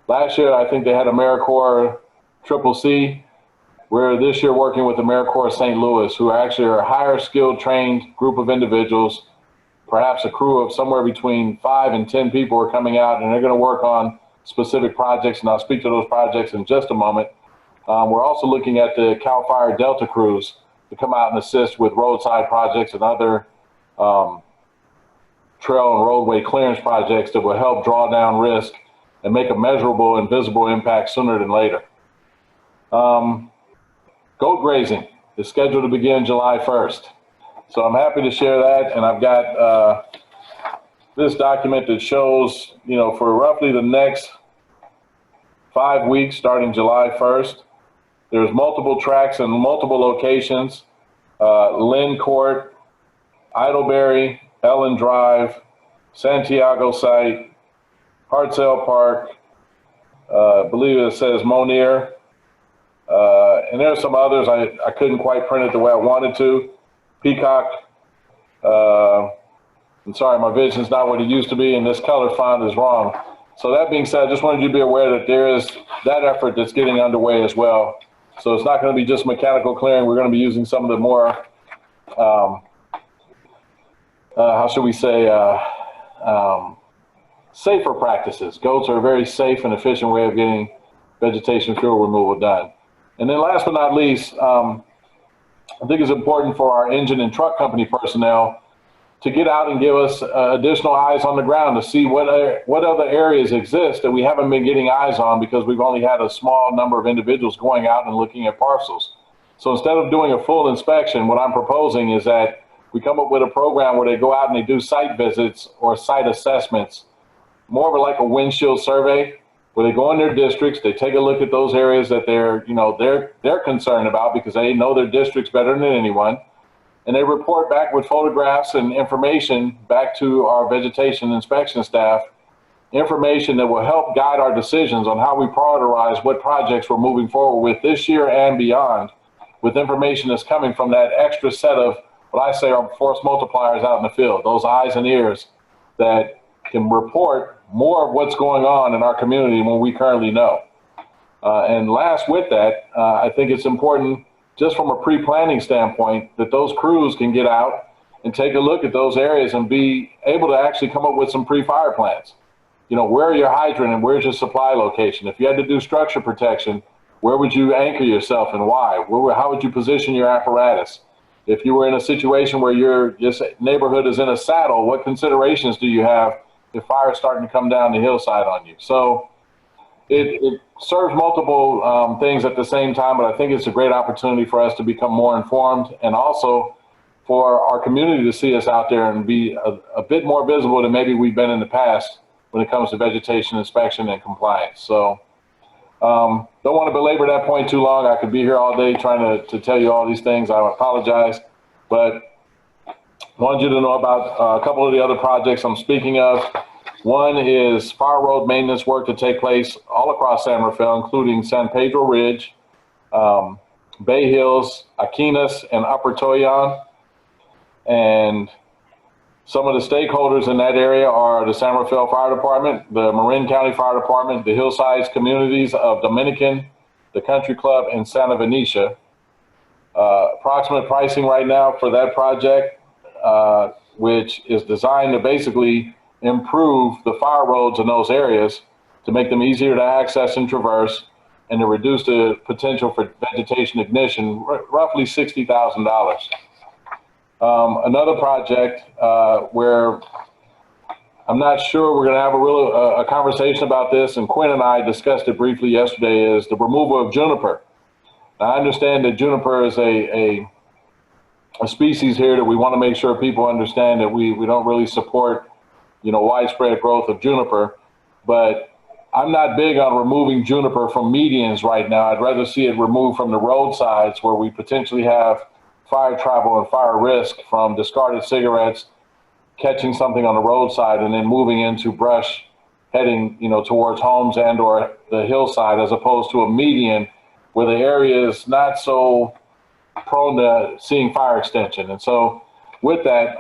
Last year, I think they had Americorps CCC. We're this year working with Americorps St. Louis, who actually are a higher skilled, trained group of individuals. Perhaps a crew of somewhere between 5 and 10 people are coming out, and they're going to work on specific projects, and I'll speak to those projects in just a moment. We're also looking at the CAL FIRE Delta crews to come out and assist with roadside projects and other trail and roadway clearance projects that will help draw down risk and make a measurable and visible impact sooner than later. Goat grazing is scheduled to begin July 1st. So I'm happy to share that, and I've got this document that shows, for roughly the next 5 weeks, starting July 1st, there's multiple tracks and multiple locations, Lynn Court, Idleberry, Ellen Drive, Santiago site, Hartsell Park, I believe it says Monier, and there's some others. I couldn't quite print it the way I wanted to. Peacock. I'm sorry, my vision's not what it used to be, and this color font is wrong. So that being said, I just wanted you to be aware that there is that effort that's getting underway as well. So it's not going to be just mechanical clearing. We're going to be using some of the more, how should we say, safer practices. Goats are a very safe and efficient way of getting vegetation fuel removal done. And then last but not least, I think it's important for our engine and truck company personnel to get out and give us additional eyes on the ground to see what other areas exist that we haven't been getting eyes on because we've only had a small number of individuals going out and looking at parcels. So instead of doing a full inspection, what I'm proposing is that we come up with a program where they go out and they do site visits or site assessments, more of like a windshield survey, where they go in their districts, they take a look at those areas that they're concerned about because they know their districts better than anyone. And they report back with photographs and information back to our vegetation inspection staff, information that will help guide our decisions on how we prioritize what projects we're moving forward with this year and beyond, with information that's coming from that extra set of what I say are force multipliers out in the field, those eyes and ears that can report more of what's going on in our community than we currently know. And last with that, I think it's important just from a pre-planning standpoint that those crews can get out and take a look at those areas and be able to actually come up with some pre-fire plans. Where are your hydrant and where's your supply location? If you had to do structure protection, where would you anchor yourself and why? How would you position your apparatus? If you were in a situation where your neighborhood is in a saddle, what considerations do you have if fire is starting to come down the hillside on you. So it serves multiple things at the same time, but I think it's a great opportunity for us to become more informed, and also for our community to see us out there and be a bit more visible than maybe we've been in the past when it comes to vegetation inspection and compliance. So don't want to belabor that point too long. I could be here all day trying to tell you all these things. I apologize, but wanted you to know about a couple of the other projects I'm speaking of. One is fire road maintenance work to take place all across San Rafael, including San Pedro Ridge, Bay Hills, Aquinas, and Upper Toyon. And some of the stakeholders in that area are the San Rafael Fire Department, the Marin County Fire Department, the hillsides communities of Dominican, the Country Club, and Santa Venetia. Approximate pricing right now for that project, which is designed to basically improve the fire roads in those areas to make them easier to access and traverse, and to reduce the potential for vegetation ignition, roughly $60,000. Another project where I'm not sure we're going to have a conversation about this, and Quinn and I discussed it briefly yesterday, is the removal of juniper. Now, I understand that juniper is a species here that we want to make sure people understand that we don't really support, widespread growth of juniper, but I'm not big on removing juniper from medians right now. I'd rather see it removed from the roadsides where we potentially have fire travel and fire risk from discarded cigarettes, catching something on the roadside, and then moving into brush heading, towards homes and or the hillside, as opposed to a median where the area is not so prone to seeing fire extension. And so with that,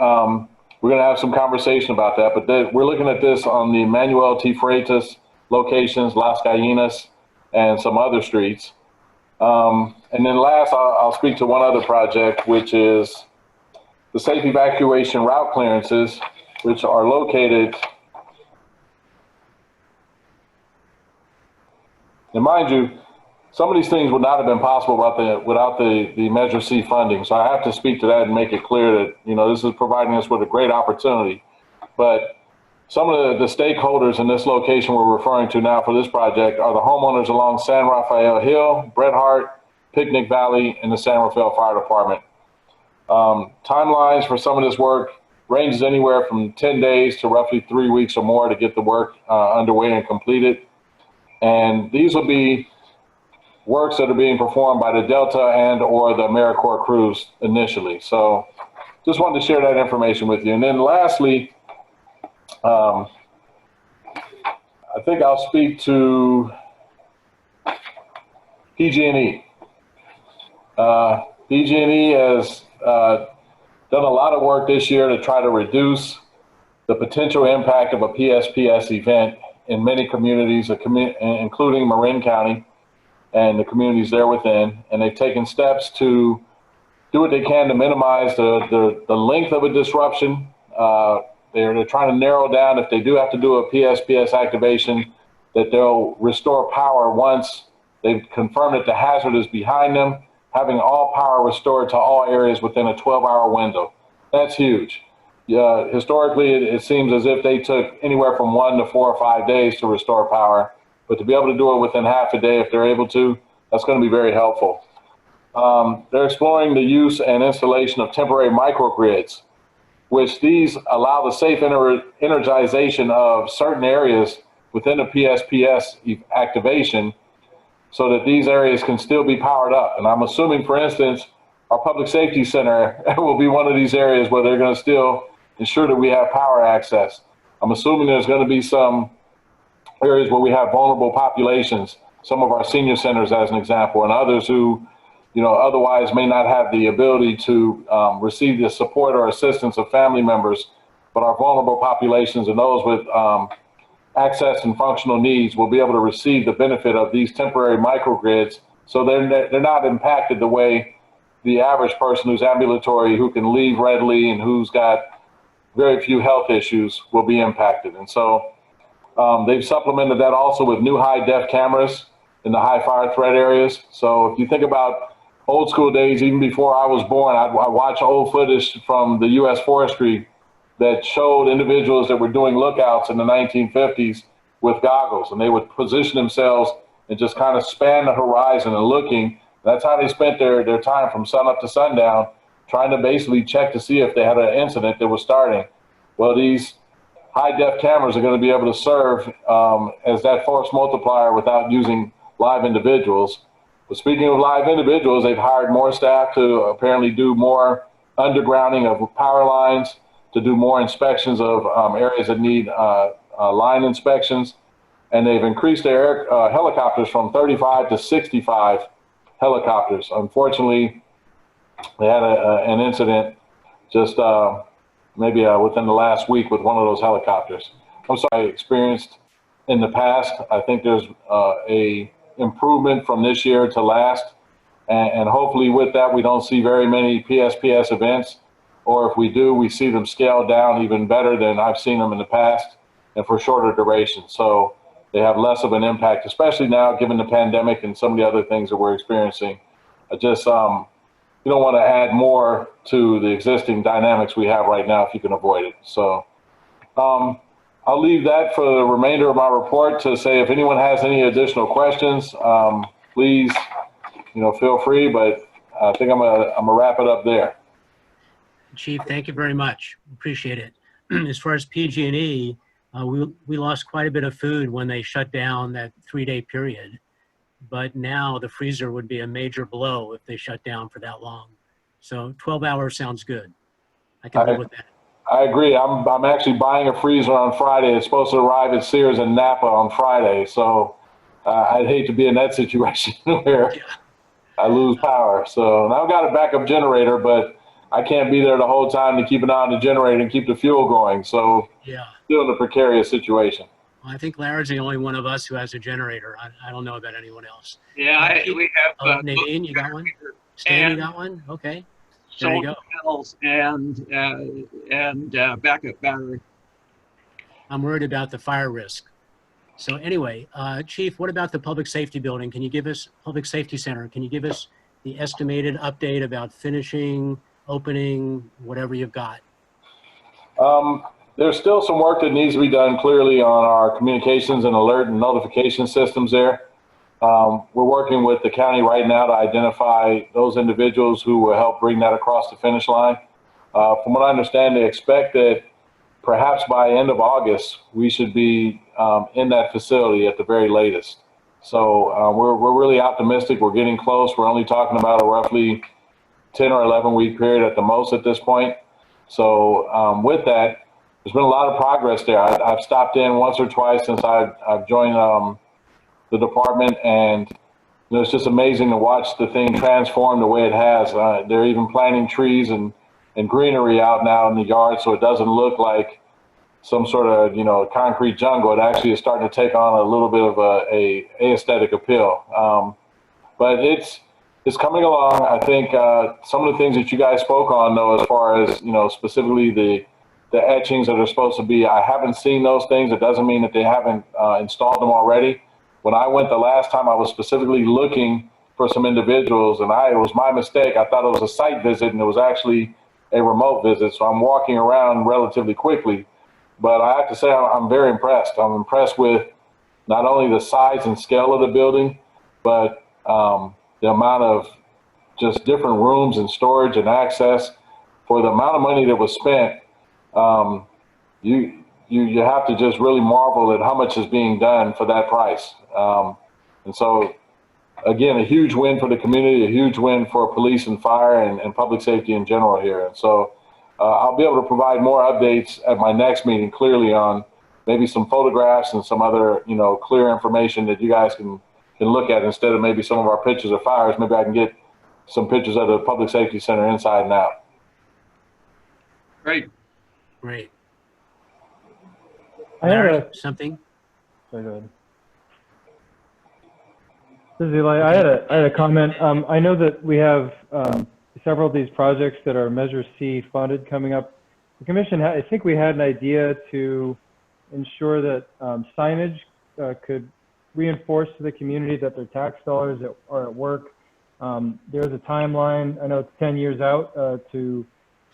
we're going to have some conversation about that, but we're looking at this on the Manuel T. Freitas locations, Las Gallinas, and some other streets. And then last, I'll speak to one other project, which is the safe evacuation route clearances, which are located, and mind you, some of these things would not have been possible without the Measure C funding. So I have to speak to that and make it clear that, this is providing us with a great opportunity. But some of the stakeholders in this location we're referring to now for this project are the homeowners along San Rafael Hill, Bret Harte, Picnic Valley, and the San Rafael Fire Department. Timelines for some of this work ranges anywhere from 10 days to roughly 3 weeks or more to get the work underway and completed. And these will be works that are being performed by the Delta and or the Americorps Crews initially. So just wanted to share that information with you. And then lastly, I think I'll speak to PG&E. PG&E has done a lot of work this year to try to reduce the potential impact of a PSPS event in many communities, including Marin County and the communities there within. And they've taken steps to do what they can to minimize the length of a disruption. They're trying to narrow down, if they do have to do a PSPS activation, that they'll restore power once they've confirmed that the hazard is behind them, having all power restored to all areas within a 12-hour window. That's huge. Historically, it seems as if they took anywhere from 1 to 4 or 5 days to restore power, but to be able to do it within half a day if they're able to, that's going to be very helpful. They're exploring the use and installation of temporary microgrids, which these allow the safe energization of certain areas within a PSPS activation so that these areas can still be powered up. And I'm assuming, for instance, our public safety center will be one of these areas where they're going to still ensure that we have power access. I'm assuming there's going to be some areas where we have vulnerable populations, some of our senior centers as an example, and others who, otherwise may not have the ability to receive the support or assistance of family members, but our vulnerable populations and those with access and functional needs will be able to receive the benefit of these temporary microgrids, so they're not impacted the way the average person who's ambulatory, who can leave readily and who's got very few health issues, will be impacted. And so they've supplemented that also with new high-def cameras in the high fire threat areas. So if you think about old school days, even before I was born, I watch old footage from the U.S. Forestry that showed individuals that were doing lookouts in the 1950s with goggles, and they would position themselves and just kind of span the horizon and looking. That's how they spent their time from sun up to sundown, trying to basically check to see if they had an incident that was starting. Well, these high-def cameras are going to be able to serve as that force multiplier without using live individuals. But speaking of live individuals, they've hired more staff to apparently do more undergrounding of power lines, to do more inspections of areas that need line inspections. And they've increased their helicopters from 35 to 65 helicopters. Unfortunately, they had an incident just maybe within the last week with one of those helicopters. I'm sorry, I experienced in the past. I think there's a improvement from this year to last. And hopefully with that, we don't see very many PSPS events, or if we do, we see them scaled down even better than I've seen them in the past and for shorter duration. So they have less of an impact, especially now given the pandemic and some of the other things that we're experiencing. I just, you don't want to add more to the existing dynamics we have right now if you can avoid it. So I'll leave that for the remainder of my report to say if anyone has any additional questions, please, feel free, but I think I'm gonna wrap it up there. Chief, thank you very much. Appreciate it. As far as PG&E, we lost quite a bit of food when they shut down that 3-day period. But now the freezer would be a major blow if they shut down for that long. So 12 hours sounds good. I can live with that. I agree. I'm actually buying a freezer on Friday. It's supposed to arrive at Sears and Napa on Friday. So I'd hate to be in that situation where I lose power. So and I've got a backup generator, but I can't be there the whole time to keep an eye on the generator and keep the fuel going. So yeah, still in a precarious situation. Well, I think Larry's the only one of us who has a generator. I don't know about anyone else. Yeah, we have. Nadine, you got one? Stan, you got one? Okay. There you go. Cells and backup battery. I'm worried about the fire risk. So anyway, Chief, what about the public safety building? Can you give us, public safety center, can you give us the estimated update about finishing, opening, whatever you've got? There's still some work that needs to be done clearly on our communications and alert and notification systems there. We're working with the county right now to identify those individuals who will help bring that across the finish line. From what I understand, they expect that perhaps by end of August, we should be in that facility at the very latest. So we're really optimistic. We're getting close. We're only talking about a roughly 10 or 11 week period at the most at this point. So with that, there's been a lot of progress there. I've stopped in once or twice since I've joined the department, and it's just amazing to watch the thing transform the way it has. They're even planting trees and greenery out now in the yard, so it doesn't look like some sort of concrete jungle. It actually is starting to take on a little bit of a aesthetic appeal. But it's coming along. I think some of the things that you guys spoke on, though, as far as specifically the etchings that are supposed to be, I haven't seen those things. It doesn't mean that they haven't installed them already. When I went the last time, I was specifically looking for some individuals, and it was my mistake. I thought it was a site visit, and it was actually a remote visit. So I'm walking around relatively quickly, but I have to say I'm very impressed. I'm impressed with not only the size and scale of the building, but the amount of just different rooms and storage and access. For the amount of money that was spent, you have to just really marvel at how much is being done for that price. And so, again, a huge win for the community, a huge win for police and fire and public safety in general here. And so I'll be able to provide more updates at my next meeting, clearly on maybe some photographs and some other, clear information that you guys can look at instead of maybe some of our pictures of fires. Maybe I can get some pictures of the public safety center inside and out. Great. Great. I had something. Sorry, go ahead. This is Eli. I had a comment. I know that we have several of these projects that are Measure C funded coming up. The commission, I think we had an idea to ensure that signage could reinforce to the community that their tax dollars are at work. There's a timeline. I know it's 10 years out to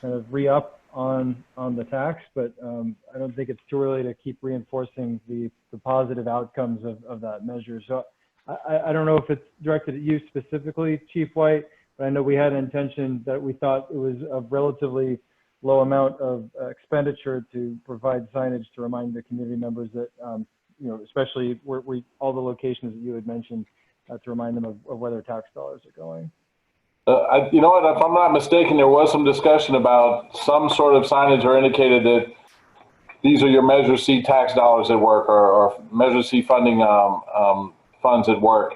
kind of re-up on the tax, but I don't think it's too early to keep reinforcing the positive outcomes of that measure. So I don't know if it's directed at you specifically, Chief White, but I know we had an intention that we thought it was a relatively low amount of expenditure to provide signage to remind the community members that, especially where all the locations that you had mentioned, to remind them of where their tax dollars are going. You know what, if I'm not mistaken, there was some discussion about some sort of signage or indicated that these are your Measure C tax dollars at work, or Measure C funding funds at work.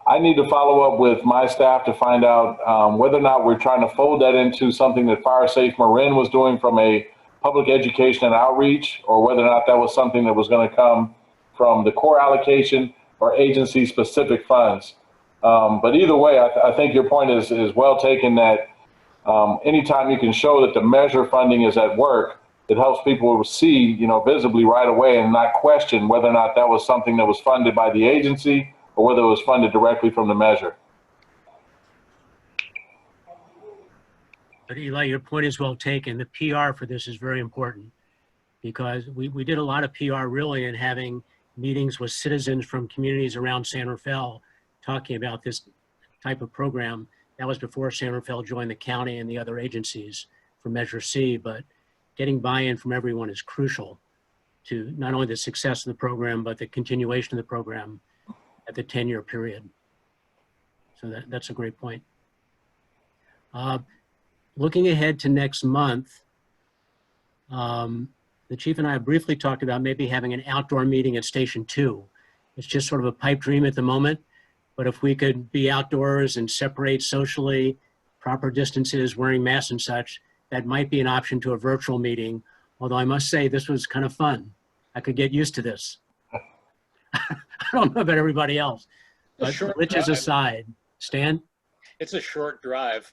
I need to follow up with my staff to find out whether or not we're trying to fold that into something that Fire Safe Marin was doing from a public education and outreach, or whether or not that was something that was going to come from the core allocation or agency specific funds. But either way, I think your point is well taken, that anytime you can show that the measure funding is at work, it helps people see, visibly right away and not question whether or not that was something that was funded by the agency or whether it was funded directly from the measure. But Eli, your point is well taken. The PR for this is very important, because we did a lot of PR really in having meetings with citizens from communities around San Rafael talking about this type of program. That was before San Rafael joined the county and the other agencies for Measure C, but getting buy-in from everyone is crucial to not only the success of the program, but the continuation of the program at the 10-year period. So that's a great point. Looking ahead to next month, the chief and I briefly talked about maybe having an outdoor meeting at Station 2. It's just sort of a pipe dream at the moment, but if we could be outdoors and separate socially, proper distances, wearing masks and such, that might be an option to a virtual meeting. Although I must say this was kind of fun. I could get used to this. I don't know about everybody else, but glitches aside. Stan? It's a short drive.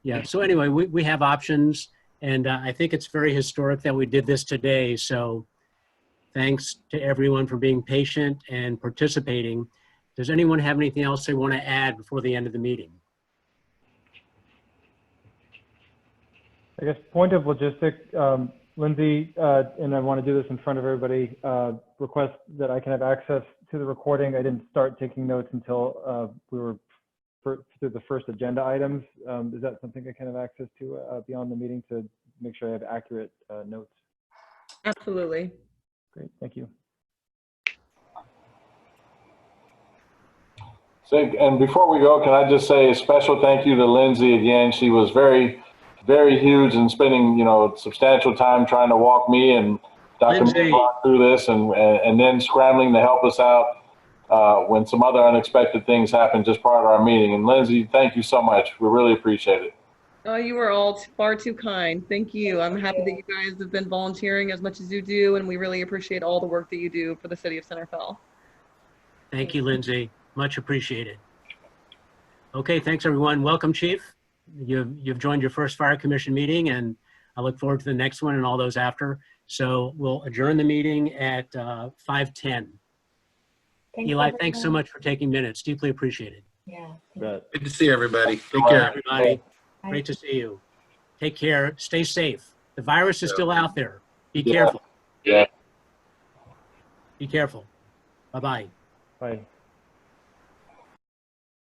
Yeah, so anyway, we have options, and I think it's very historic that we did this today. So thanks to everyone for being patient and participating. Does anyone have anything else they want to add before the end of the meeting? I guess point of logistic, Lindsay, and I want to do this in front of everybody, request that I can have access to the recording. I didn't start taking notes until we were through the first agenda items. Is that something I can have access to beyond the meeting to make sure I have accurate notes? Absolutely. Great, thank you. So, and before we go, can I just say a special thank you to Lindsay again. She was very, very huge in spending, substantial time trying to walk me and Dr. Rock through this, and then scrambling to help us out when some other unexpected things happened just prior to our meeting. And Lindsay, thank you so much. We really appreciate it. Oh, you are all far too kind. Thank you. I'm happy that you guys have been volunteering as much as you do, and we really appreciate all the work that you do for the city of Center Fell. Thank you, Lindsay. Much appreciated. Okay, thanks everyone. Welcome, Chief. You've joined your first Fire Commission meeting, and I look forward to the next one and all those after. So we'll adjourn the meeting at 5:10. Eli, thanks so much for taking minutes. Deeply appreciated. Yeah. Good to see everybody. Take care. Everybody, great to see you. Take care. Stay safe. The virus is still out there. Be careful. Yeah. Be careful. Bye-bye. Bye.